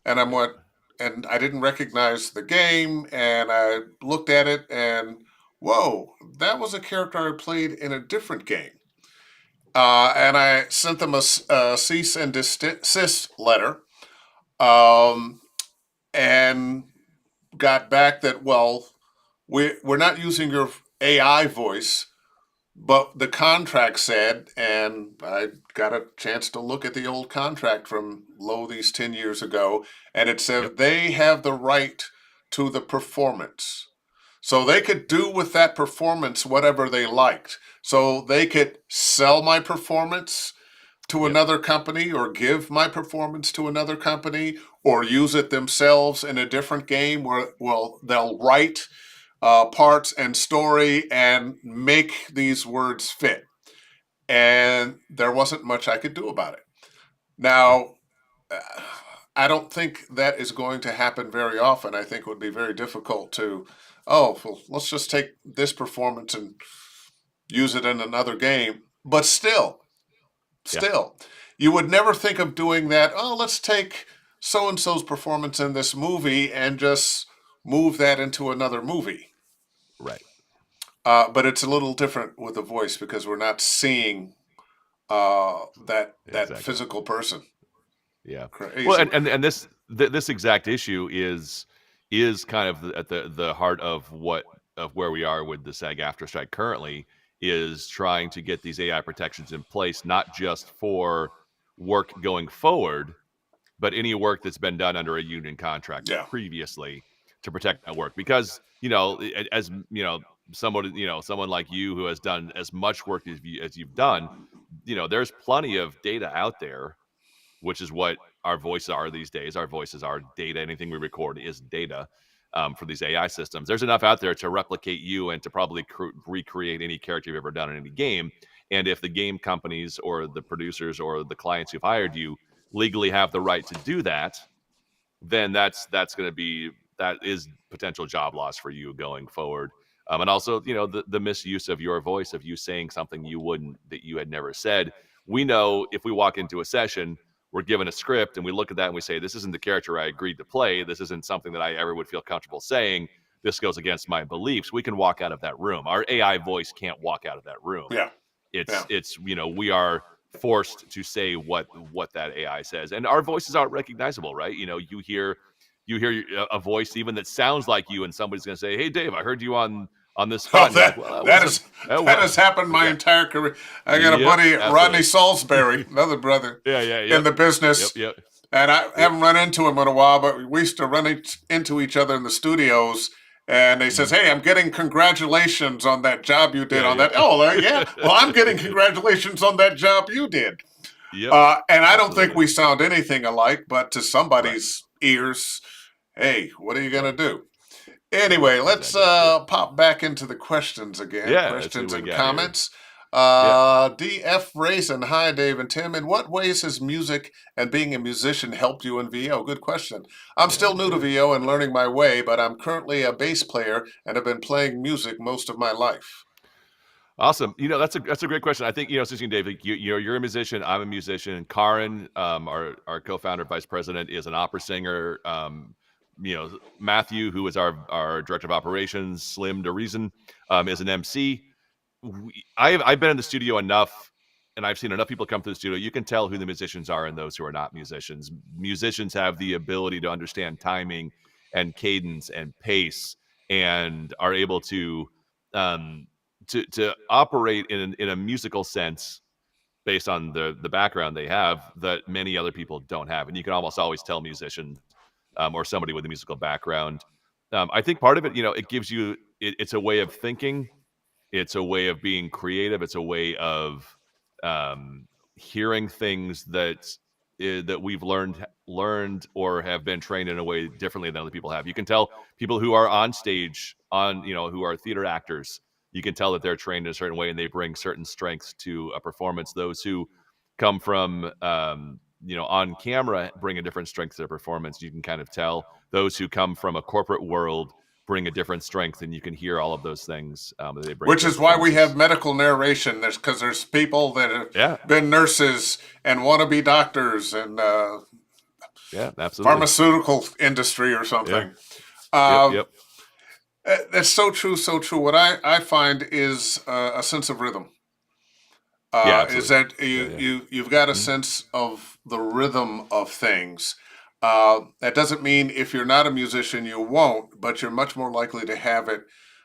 And I'm Yeah, what, and I didn't recognize the game, and I looked at it, and whoa, that was a character I played in a different game. And I sent them a cease and desist letter, um, and got back that, well, we're not using your AI voice, but the contract said, and I got a chance to look at the old contract from these 10 years ago, and it yep, said they have the right to the performance. So they could do with that performance whatever they liked. So they could sell my performance to yep, another company, or give my performance to another company, or use it themselves in a different game where, well, they'll write parts and story and make these words fit. And there wasn't much I could do about it. yeah, Now, uh, I don't think that is going to happen very often. I think it would be very difficult to, oh, well, let's just take this performance and use it in another game. But yeah, still, you would never think of doing that. Oh, let's take so and so's performance in this movie and just move that into another movie. right, But it's a little different with the voice because we're not seeing that exactly. physical person. Yeah. Well, Crazy. and this exact issue is kind of at the heart of where we are with the SAG after strike currently, is trying to get these AI protections in place, not just for work going forward, but any work that's been done under a union contract Yeah. previously, to protect that work. Because as someone like you who has done as much work as you've done, there's plenty of data out there, which is what our voices are these days. Our voices are data. Anything we record is data, for these AI systems. There's enough out there to replicate you and to probably recreate any character you've ever done in any game. And if the game companies or the producers or the clients who've hired you legally have the right to do that, then that's going to be, that is potential job loss for you going forward. And also, the misuse of your voice, of you saying something that you had never said. We know if we walk into a session, we're given a script and we look at that and we say, this isn't the character I agreed to play. This isn't something that I ever would feel comfortable saying. This goes against my beliefs. We can walk out of that room. Our AI voice can't walk out of that room. Yeah. Yeah. It's we are forced to say what that AI says, and our voices aren't recognizable, right? You hear a voice even that sounds like you, and somebody's going to say, "Hey, Dave, I heard you on this Oh, spot," and you're like, "Well, that that wasn't is that that was has happened my yeah, entire career. I got a yep, buddy, Rodney absolutely, Salisbury, another brother yeah, yeah, in yep, the yep, business, yep, and I yep, haven't run into him in a while, but we used to run into each other in the studios. And he says, mhm, "Hey, I'm getting congratulations on that job you did yeah, on that." yep, Oh, yeah. Well, I'm getting congratulations on that job you did. yep, And I don't think absolutely, we sound anything alike, but to right, somebody's ears, hey, what are you going to right, do? right, Anyway, let's exactly, yep, pop back into the questions again. yeah. Let's see what Questions we and got here. comments. Yeah, DF Racing, hi Dave and Tim. In what ways has music and being a musician helped you in VO? Good question. I'm yeah, still new to sure. VO and learning my way, but I'm currently a bass player and have been playing music most of my life. Awesome. That's a great question. I think Susie and Dave, like, you're a musician. I'm a musician. Karen, our co-founder, vice president, is an opera singer. Matthew, who is our director of operations, Slim to Reason, is an MC. I've been in the studio enough, and I've seen enough people come through the studio. You can tell who the musicians are and those who are not musicians. Musicians have the ability to understand timing and cadence and pace, and are able to um, to operate in a musical sense based on the background they have that many other people don't have. And you can almost always tell musicians or somebody with a musical background. I think part of it, it gives you it's a way of thinking, it's a way of being creative. It's a way of hearing things that we've learned or have been trained in a way differently than other people have. You can tell people who are on stage, who are theater actors. You can tell that they're trained in a certain way and they bring certain strengths to a performance. Those who come from on camera bring a different strength to their performance. You can kind of tell those who come from a corporate world bring a different strength, and you can hear all of those things that they bring. Which is why we have medical narration. There's people that have been nurses and want to be doctors and absolutely, pharmaceutical industry or something. Yep. That's so true, so true. What I find is a sense of rhythm. Is that you've got a sense of the rhythm of things. That doesn't mean if you're not a musician you won't, but you're much more likely to have it,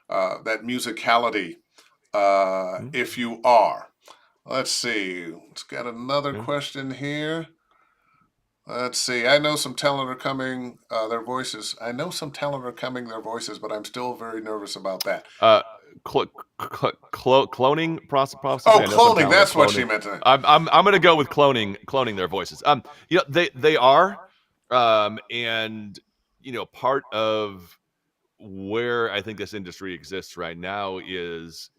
that musicality, if you are. Let's see. Let's got another question here. Let's see. I know some talent are coming. Their voices. I know some talent are coming. Their voices, but I'm still very nervous about that. Cloning process. Oh, cloning. That's what she meant. I'm going to go with cloning their voices. They are, and part of where I think this industry exists right now is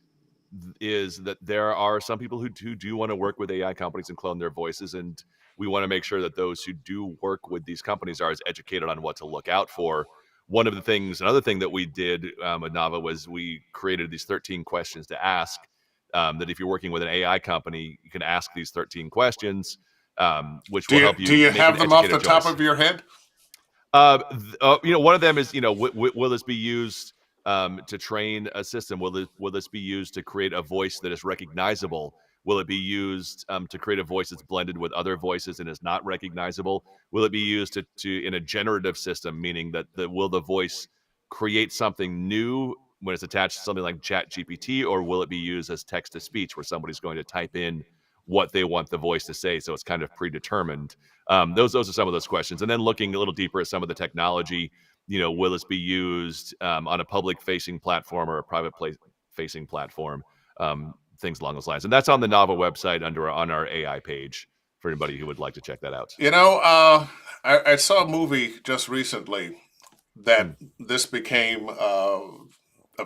that there are some people who do want to work with AI companies and clone their voices, and we want to make sure that those who do work with these companies are as educated on what to look out for. Another thing that we did at NAVA was we created these 13 questions to ask, that if you're working with an AI company, you can ask these 13 questions, which will help you. Do you have them off the top of your head? One of them is, will this be used to train a system? Will this be used to create a voice that is recognizable? Will it be used to create a voice that's blended with other voices and is not recognizable? Will it be used to in a generative system, meaning that will the voice create something new when it's attached to something like ChatGPT, or will it be used as text to speech, where somebody's going to type in what they want the voice to say, so it's kind of predetermined? Those are some of those questions, and then looking a little deeper at some of the technology. Will this be used on a public-facing platform or a private-facing platform? Things along those lines, and that's on the NAVA website on our AI page for anybody who would like to check that out. I saw a movie just recently that this became a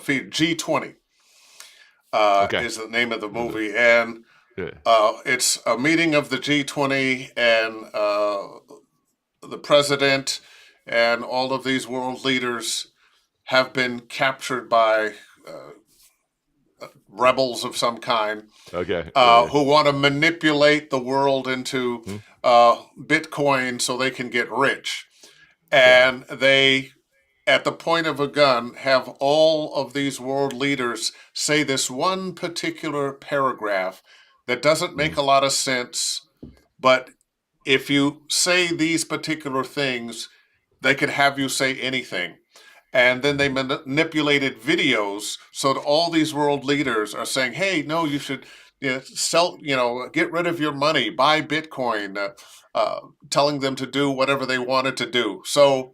feed. G20 is the name of the movie, and it's a meeting of the G20 and the president and all of these world leaders have been captured by rebels of some kind, who want to manipulate the world into Bitcoin so they can get rich. And they, at the point of a gun, have all of these world leaders say this one particular paragraph that doesn't make a lot of sense, but if you say these particular things, they could have you say anything. And then they manipulated videos so that all these world leaders are saying, hey, no, you should sell, get rid of your money, buy Bitcoin, telling them to do whatever they wanted to do. So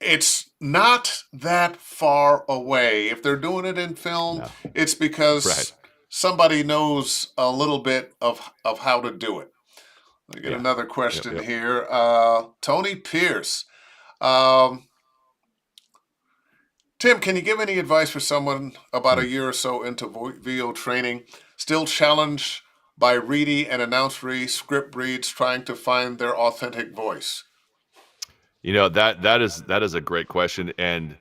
it's not that far away. If they're doing it in film, it's because somebody knows a little bit of how to do it. Let me get another question here. Tony Pierce. Tim, can you give any advice for someone about a year or so into VO training, still challenged by ready and announce script reads, trying to find their authentic voice? That is a great question, and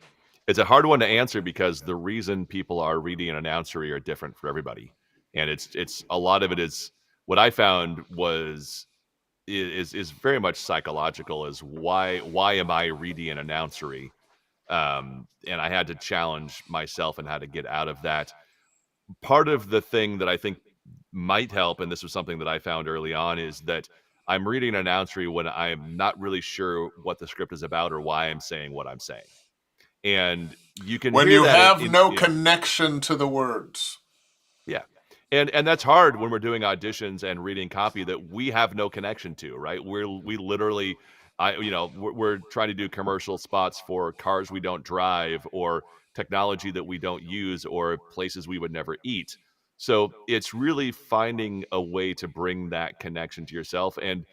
it's a hard one to answer because the reason people are reading an announcery are different for everybody, and it's a lot of it is what I found was is very much psychological. Is why am I reading an announcery? And I had to challenge myself and how to get out of that. Part of the thing that I think might help, and this was something that I found early on, is that I'm reading an announcery when I'm not really sure what the script is about or why I'm saying what I'm saying. And you can When hear you that have in no you know, connection to the words. yeah. And that's hard when we're doing auditions and reading copy that we have no connection to, right? We literally we're trying to do commercial spots for cars we don't drive or technology that we don't use or places we would never eat. So it's really finding a way to bring that connection to yourself. And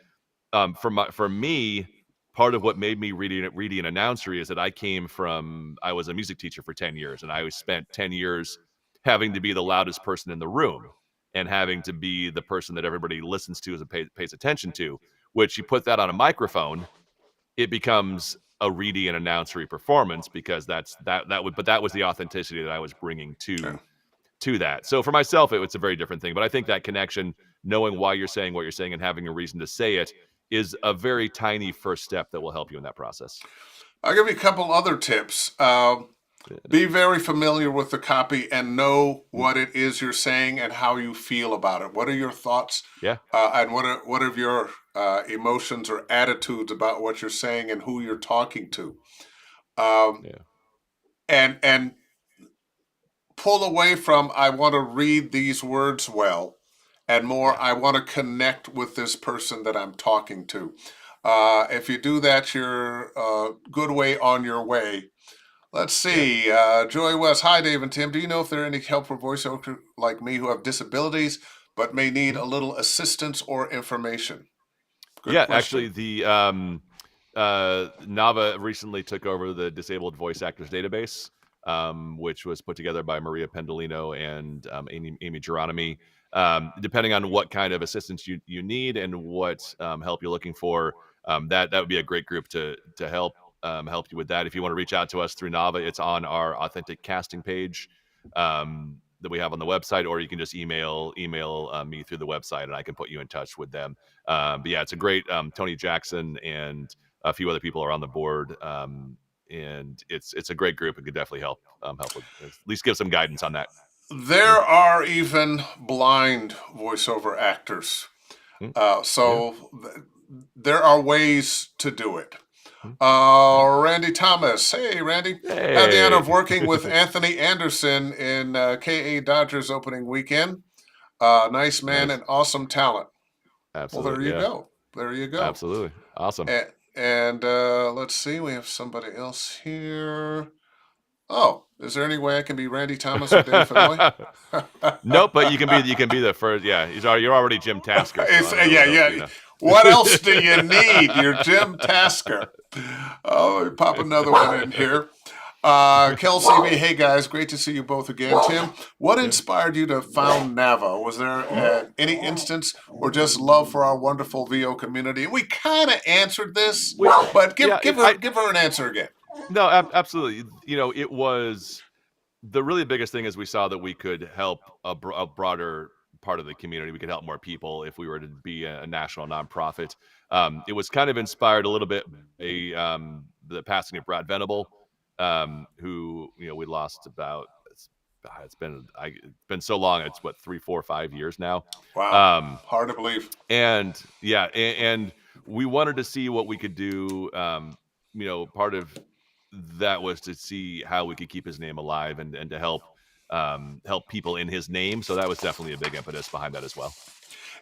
for me, part of what made me reading an announcery is that I was a music teacher for 10 years, and I spent 10 years having to be the loudest person in the room and having to be the person that everybody listens to and pays attention to. Which you put that on a microphone, it becomes a reading and announcery performance because that was the authenticity that I was bringing Yeah. to that. So for myself, it's a very different thing. But I think that connection, knowing why you're saying what you're saying and having a reason to say it, is a very tiny first step that will help you in that process. I'll give you a couple other tips. Yeah. Be very familiar with the copy and know Mm. what it is you're saying and how you feel about it. What are your thoughts, Yeah. and what are your emotions or attitudes about what you're saying and who you're talking to? Um, Yeah. and pull away from I want to read these words well, and more Yeah. I want to connect with this person that I'm talking to. If you do that, you're a good way on your way. Let's Yeah. see. Joy West. Hi, Dave and Tim. Do you know if there are any help for voiceover like me who have disabilities but may need Mhm. a little assistance or information? Good Yeah, actually, question. the NAVA recently took over the Disabled Voice Actors Database, which was put together by Maria Pendolino and Amy Geronimi. Depending on what kind of assistance you need and what help you're looking for, that would be a great group to help you with that. If you want to reach out to us through NAVA, it's on our authentic casting page. That we have on the website, or you can just email me through the website, and I can put you in touch with them. But yeah, it's a great Tony Jackson and a few other people are on the board, and it's a great group. It could definitely help with at least give some guidance on that. There Mm, are even blind voiceover actors. mm, yeah. So there are ways to do it. Mm, yeah. Randy Thomas. Hey, Randy. Had the honor Hey. of working with Anthony Anderson in KA Dodgers opening weekend. Nice man Nice. and awesome talent. Well, there Absolutely. you Yeah. go. There you go. Absolutely. Awesome. And let's see, we have somebody else here. Oh, is there any way I can be Randy Thomas or Dave Fennoy? Nope, but you can be the first. Yeah, you're already Jim Tasker, so I don't know Yeah, what else yeah. What else do you need? You're Jim Tasker. Oh, we pop another one in here. Kelsey B, hey guys, great to see you both again. Tim, what Yeah. inspired you to found NAVA? Was there any instance or just love for our wonderful VO community? We kind of answered this, We, but yeah, give her an answer again. no, absolutely. It was the really biggest thing is we saw that we could help a broader part of the community. We could help more people if we were to be a national nonprofit. It was kind of inspired a little bit by the passing of Brad Venable, who we lost about. It's been so long. It's what 3, 4, 5 years now. Wow, Um, hard to believe. and yeah, and we wanted to see what we could do. Part of that was to see how we could keep his name alive and to help people in his name. So that was definitely a big impetus behind that as well.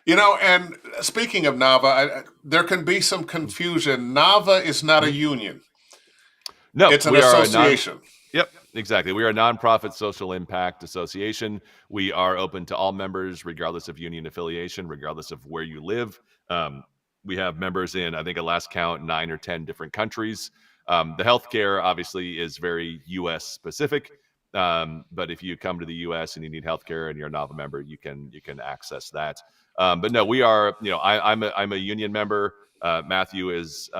And speaking of NAVA, there can be some confusion. NAVA is not a Mhm. union; No, it's an we are a non. association. Yep, exactly. We are a nonprofit social impact association. We are open to all members, regardless of union affiliation, regardless of where you live. Um, we have members in, I think, at last count, 9 or 10 different countries. The healthcare obviously is very U.S. specific. But if you come to the U.S. and you need healthcare and you're a NAVA member, you can access that. But no, we are. I'm a union member. Matthew is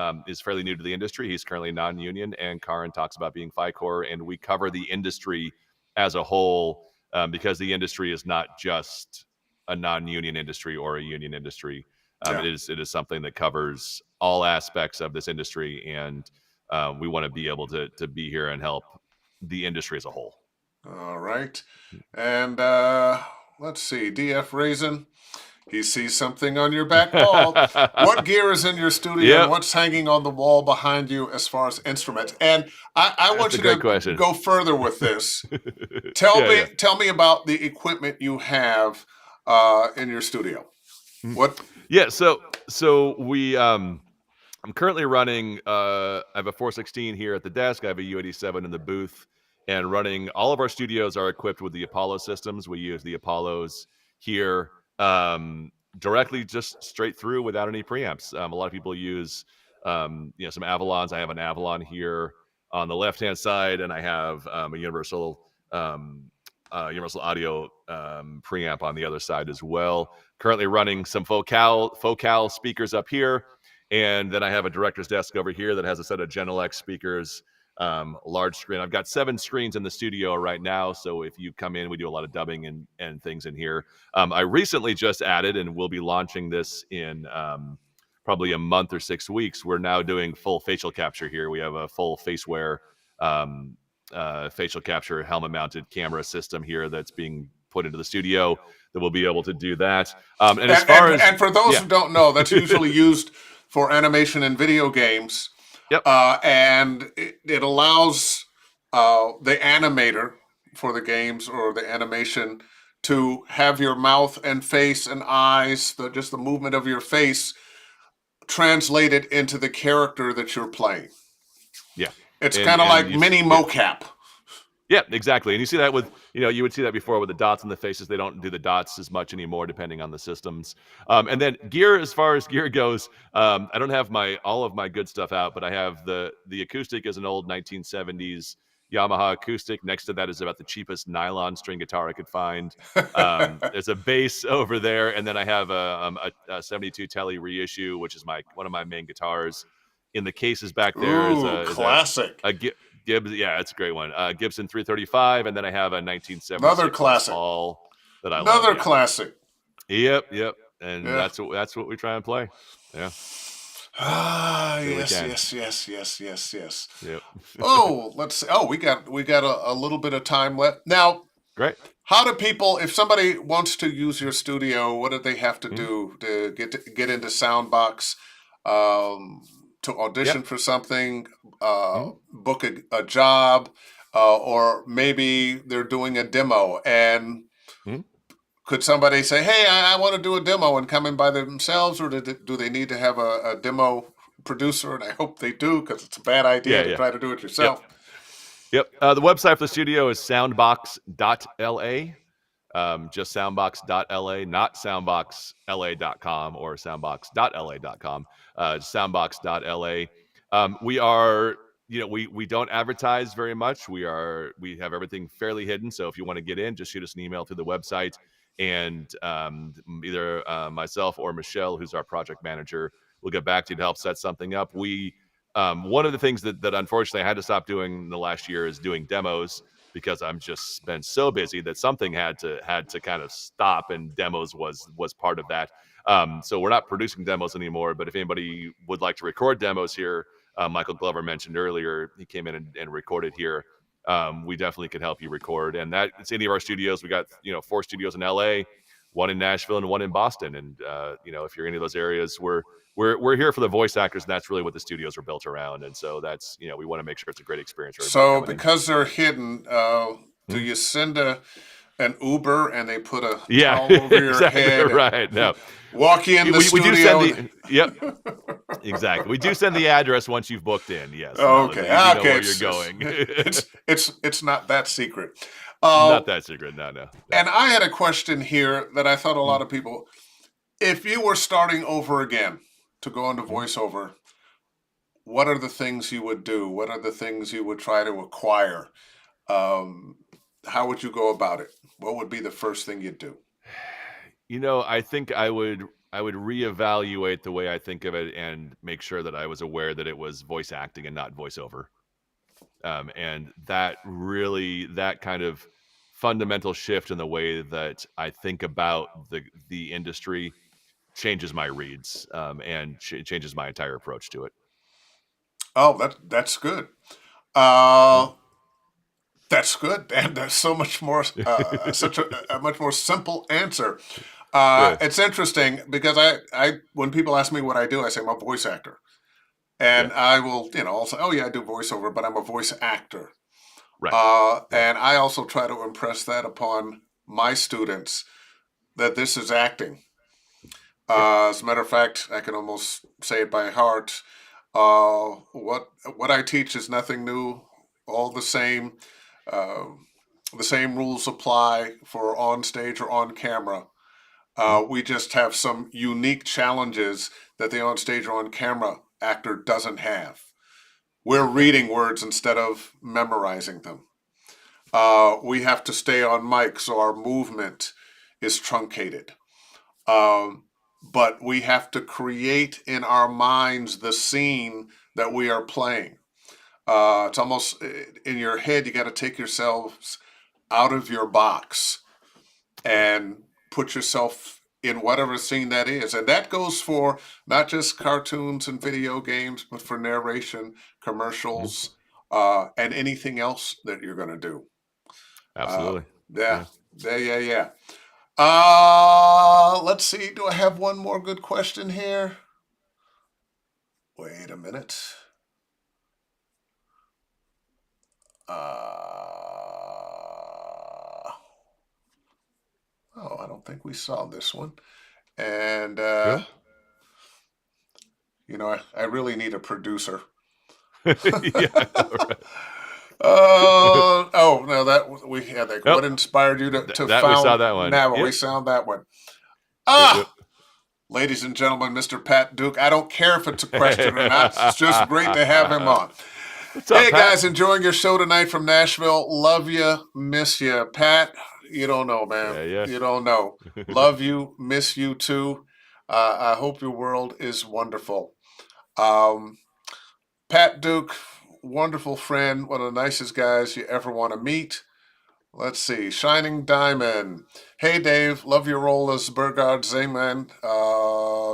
fairly new to the industry. He's currently non-union, and Karin talks about being FICOR, and we cover the industry as a whole because the industry is not just a non-union industry or a union industry. Yeah. It is something that covers all aspects of this industry, and we want to be able to be here and help the industry as a whole. All right. And let's see, DF Raisin. He sees something on your back wall. What gear is in your studio and Yep. what's hanging on the wall behind you as far as instruments? And I want a you great to question. go further with this. Tell me about the equipment you have in your studio. What? Yeah, so we I'm currently running I have a 416 here at the desk. I have a U87 in the booth, and running all of our studios are equipped with the Apollo systems. We use the Apollos here directly, just straight through without any preamps. A lot of people use some Avalons. I have an Avalon here on the left hand side, and I have a universal audio preamp on the other side as well. Currently running some Focal speakers up here, and then I have a director's desk over here that has a set of Genelex speakers, large screen. I've got 7 screens in the studio right now, so if you come in, we do a lot of dubbing and things in here. I recently just added, and we'll be launching this in probably a month or 6 weeks. We're now doing full facial capture here. We have a full faceware facial capture helmet mounted camera system here that's being put into the studio that will be able to do that. And for those who don't know, that's usually used for animation and video games. Yep. And it allows the animator for the games or the animation to have your mouth and face and eyes, just the movement of your face, translated into the character that you're playing. Yeah. It's kind of like mini mocap. Yeah, exactly. And you see that with, you would see that before with the dots on the faces. They don't do the dots as much anymore, depending on the systems. And then gear, as far as gear goes, I don't have all of my good stuff out, but I have the acoustic is an old 1970s Yamaha acoustic. Next to that is about the cheapest nylon string guitar I could find. There's a bass over there, and then I have a 72 Tele reissue, which is one of my main guitars. In the cases back there is classic. A Gibbs, yeah, it's a great one. Gibson 335, and then I have a 1976 another classic Paul that I another love. Classic. Yep, and that's what we try and play. Yeah. Yes. Yep. Oh, let's see. Oh, we got a little bit of time left now. Great. How do people, if somebody wants to use your studio, what do they have to do to get into soundBOX? To audition for something, book a job, or maybe they're doing a demo. And could somebody say, hey, I want to do a demo and come in by themselves, or do they need to have a demo producer? And I hope they do, because it's a bad idea to try to do it yourself. Yep. The website for the studio is soundbox.la. Just soundbox.la, not soundboxla.com or soundbox.la.com. Soundbox.la. We are, we don't advertise very much. We have everything fairly hidden. So if you want to get in, just shoot us an email through the website, and either myself or Michelle, who's our project manager, will get back to you to help set something up. One of the things that unfortunately I had to stop doing in the last year is doing demos, because I'm just been so busy that something had to kind of stop, and demos was part of that. So we're not producing demos anymore, but if anybody would like to record demos here, Michael Glover mentioned earlier, he came in and recorded here. We definitely could help you record, and it's any of our studios. We got 4 studios in LA, 1 in Nashville, and 1 in Boston. And if you're in any of those areas, we're here for the voice actors, and that's really what the studios are built around. And so that's we want to make sure it's a great experience for everybody. So because they're hidden, do you send an Uber and they put a towel over your head? Right. No. Walk you in the studio. We do send yep. Exactly. We do send the address once you've booked in. Yes. Okay. You know where you're going. It's not that secret. Not that secret. No. And I had a question here that I thought a lot of people, if you were starting over again to go into voiceover, what are the things you would do? What are the things you would try to acquire? how would you go about it? What would be the first thing you'd do? I think I would reevaluate the way I think of it and make sure that I was aware that it was voice acting and not voiceover. And that kind of fundamental shift in the way that I think about the industry changes my reads, and changes my entire approach to it. Oh, that's good. Yeah. Uh, that's good, and that's so much more, such a much more simple answer. Yeah. It's interesting because when people ask me what I do, I say I'm a voice actor, Yeah. and I will, I'll say, oh yeah, I do voiceover, but I'm a voice actor. Right. Yeah. And I also try to impress that upon my students that this is acting. Yeah. As a matter of fact, I can almost say it by heart. What I teach is nothing new, all the same. Uh, the same rules apply for on stage or on camera. Mhm. We just have some unique challenges that the on stage or on camera actor doesn't have. We're Yeah. reading words instead of memorizing them. We have to stay on mic, so our movement is truncated. Um, but we have to create in our minds the scene that we are playing. It's almost in your head, you got to take yourselves out of your box and put yourself in whatever scene that is. And that goes for not just cartoons and video games, but for narration, Mhm. commercials, and anything else that you're going to do. Uh, Absolutely. yeah, Yeah. yeah. Let's see. Do I have one more good question here? Wait a minute. Oh, I don't think we saw this one. And, Really? I really need a producer. Yeah, I know, right? Oh no, that we had that. Nope. What inspired you to That we saw found that one. NAVA? We Yep. found that one. Yep. Ah, ladies and gentlemen, Mr. Pat Duke. I don't care if it's a question or not. It's just great to have him on. What's up, Hey Pat? guys, enjoying your show tonight from Nashville. Love you, miss you, Pat. You don't know, man. Yeah, yeah. You don't know. Love you, miss you too. I hope your world is wonderful. Um, Pat Duke, wonderful friend, one of the nicest guys you ever want to meet. Let's see, Shining Diamond. Hey Dave, love your role as Burgard Zayman,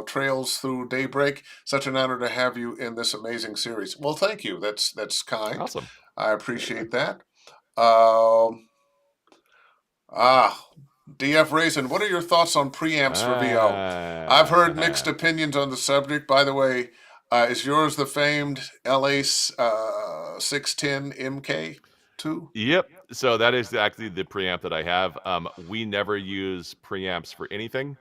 Trails Through Daybreak. Such an honor to have you in this amazing series. Well, thank you. That's kind. Awesome. I Yeah. appreciate that. Um, ah, DF Raisin, what are your thoughts on preamps for VO? I've heard mixed Ah. opinions on the subject. By the way, is yours the famed LA 610 MK2? Yep. So that is actually the preamp that I have. We never use preamps for anything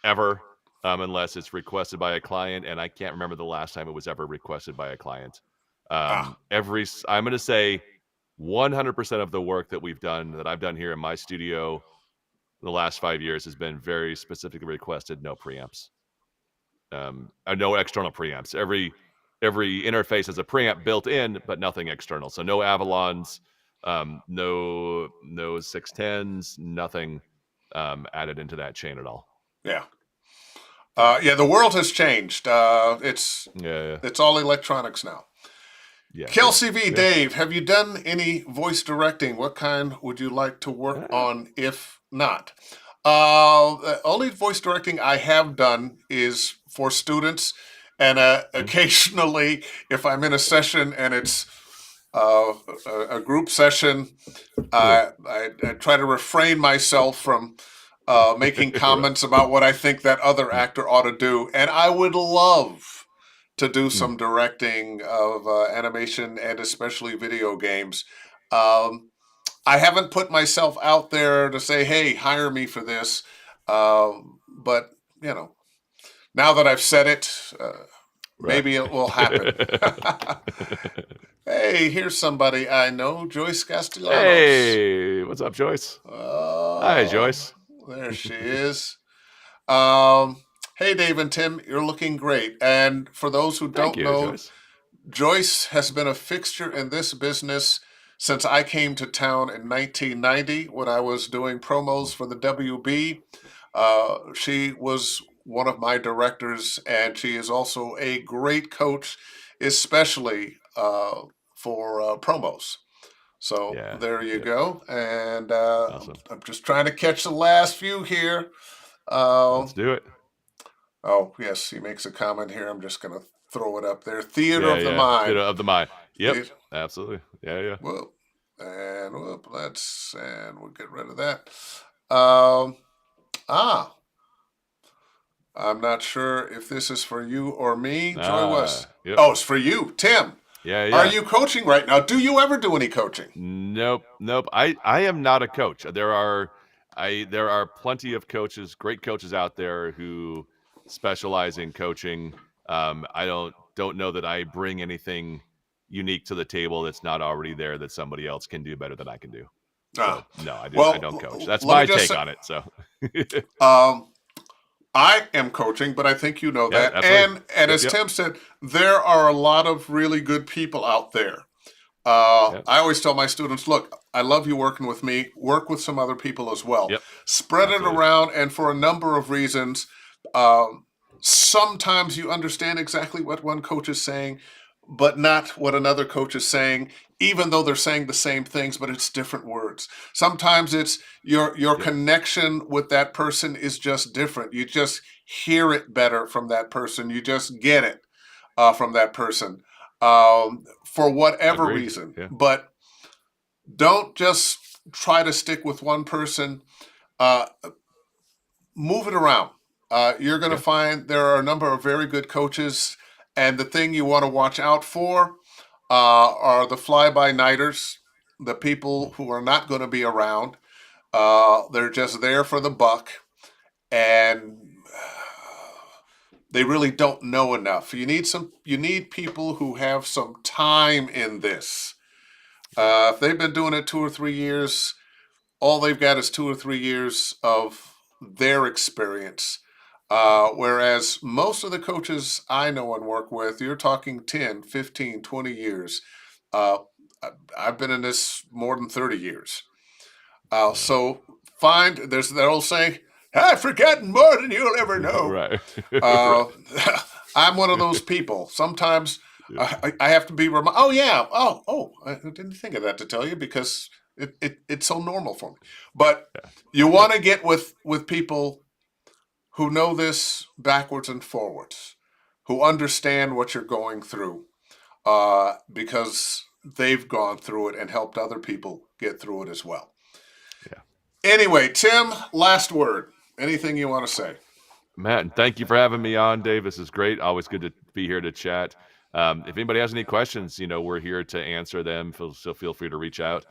ever, unless it's requested by a client, and I can't remember the last time it was ever requested by a client. Ah, I'm going to say 100% of the work that I've done here in my studio the last 5 years has been very specifically requested. No preamps, no external preamps. Every interface has a preamp built in, but nothing external. So no Avalons, no 610s, nothing added into that chain at all. yeah. Yeah, Yeah, the world has changed. yeah, It's all electronics now. yeah, yeah, Kelsey V, yeah. Dave, have you done any voice directing? What kind would you like to work Ah, on if not? The only voice directing I have done is for students, and mhm, occasionally, if I'm in a session and it's uh, a group session, yeah. I try to refrain myself from making Right. comments about what I think that other Mm, actor ought to do. And I would love to do mm, some directing of animation and especially video games. Um, I haven't put myself out there to say, hey, hire me for this. But, you know, now that I've said it, right. maybe it will happen. Hey, here's somebody I know, Joyce Castellanos. Hey, what's up, Joyce? Hi, Oh, Joyce. there she is. Um, hey, Dave and Tim, you're looking great. And for those who Thank don't you, know, Joyce. Joyce has been a fixture in this business since I came to town in 1990 when I was doing promos for the WB. She was one of my directors, and she is also a great coach, especially for promos. So Yeah. there you Yep. go. And Awesome. I'm just trying to catch the last few here. Let's do it. Oh, yes, he makes a comment here. I'm just going to throw it up there. Theater Yeah, of the yeah. Theater mind. of the mind. Yep. The, Absolutely. Yeah, yeah. whoop, and whoop, and we'll get rid of that. Um, ah, I'm not sure if this is for you or me. Joy West. Yep. Oh, it's for you, Tim. Yeah, Are yeah. you coaching right now? Do you ever do any coaching? Nope, nope. I am not a coach. There are plenty of coaches, great coaches out there who specialize in coaching. I don't know that I bring anything unique to the table that's not already there that somebody else can do better than I can do. Ah, So no, I don't coach. well, That's let me my just take say, on it. So um, I am coaching, but I think you know yeah, that. absolutely. And Yep, as yep, Tim said, there are a lot of really good people out there. yep. I always tell my students, look, I love you working with me. Work with some other people as well. Yep. Spread it Absolutely. around, and for a number of reasons, um, sometimes you understand exactly what one coach is saying, but not what another coach is saying, even though they're saying the same things, but it's different words. Sometimes it's your Yep. connection with that person is just different. You just hear it better from that person. You just get it from that person for whatever Agreed. reason. Yeah. But don't just try to stick with one person. Uh, Move it around. You're going to Yeah. find there are a number of very good coaches, and the thing you want to watch out for are the fly-by-nighters, the people who are not going to be around. They're just there for the buck, and they really don't know enough. You need people who have some time in this. Yeah. If they've been doing it 2 or 3 years, all they've got is 2 or 3 years of their experience. Whereas most of the coaches I know and work with, you're talking 10, 15, 20 years. Uh, I've been in this more than 30 years. Yeah. So there's that old saying, I've forgotten more than you'll ever know. Right. Uh, Right. I'm one of those people. Sometimes Yep. I have to be reminded. Oh yeah. Oh, I didn't think of that to tell you because it's so normal for me. But Yeah. you Yep. want to get with people who know this backwards and forwards, who understand what you're going through, because they've gone through it and helped other people get through it as well. Yeah. Anyway, Tim, last word. Anything you want to say? Matt, and thank you for having me on, Dave. This is great. Always good to be here to chat. If anybody has any questions, we're here to answer them. So feel free to reach out.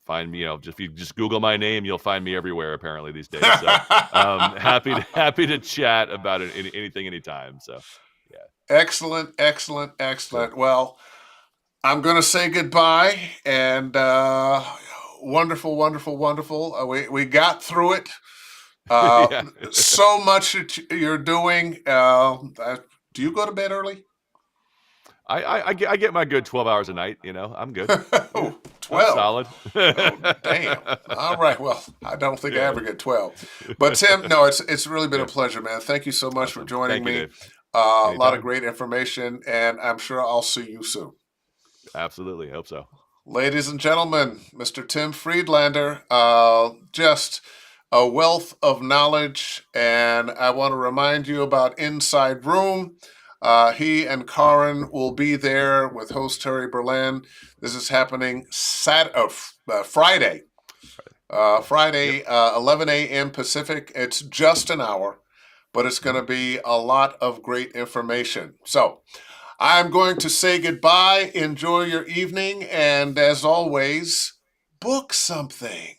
Find me, if you just Google my name, you'll find me everywhere apparently these days. So happy to chat about it, anything, anytime. So yeah, Excellent, excellent, cool. excellent. Well, I'm going to say goodbye and wonderful, wonderful, wonderful. We got through it. Yeah. So much that you're doing. Do you go to bed early? I get my good 12 hours a night. I'm good. Yeah, Oh, I'm 12. solid. Oh, damn. All right. Well, I don't think I Yeah. ever get 12. But Tim, no, it's really been a Yeah. pleasure, man. Thank you so much for Awesome. joining Thank you, me. Dave. A lot of Anytime. great information, and I'm sure I'll see you soon. Absolutely. Hope so. Ladies and gentlemen, Mr. Tim Friedlander, just a wealth of knowledge. And I want to remind you about Inside Room. He and Karin will be there with host Terry Berlin. This is happening Friday. Yep. Friday, 11 a.m. Pacific. It's just an hour, but it's going to be a lot of great information. So I'm going to say goodbye. Enjoy your evening. And as always, book something.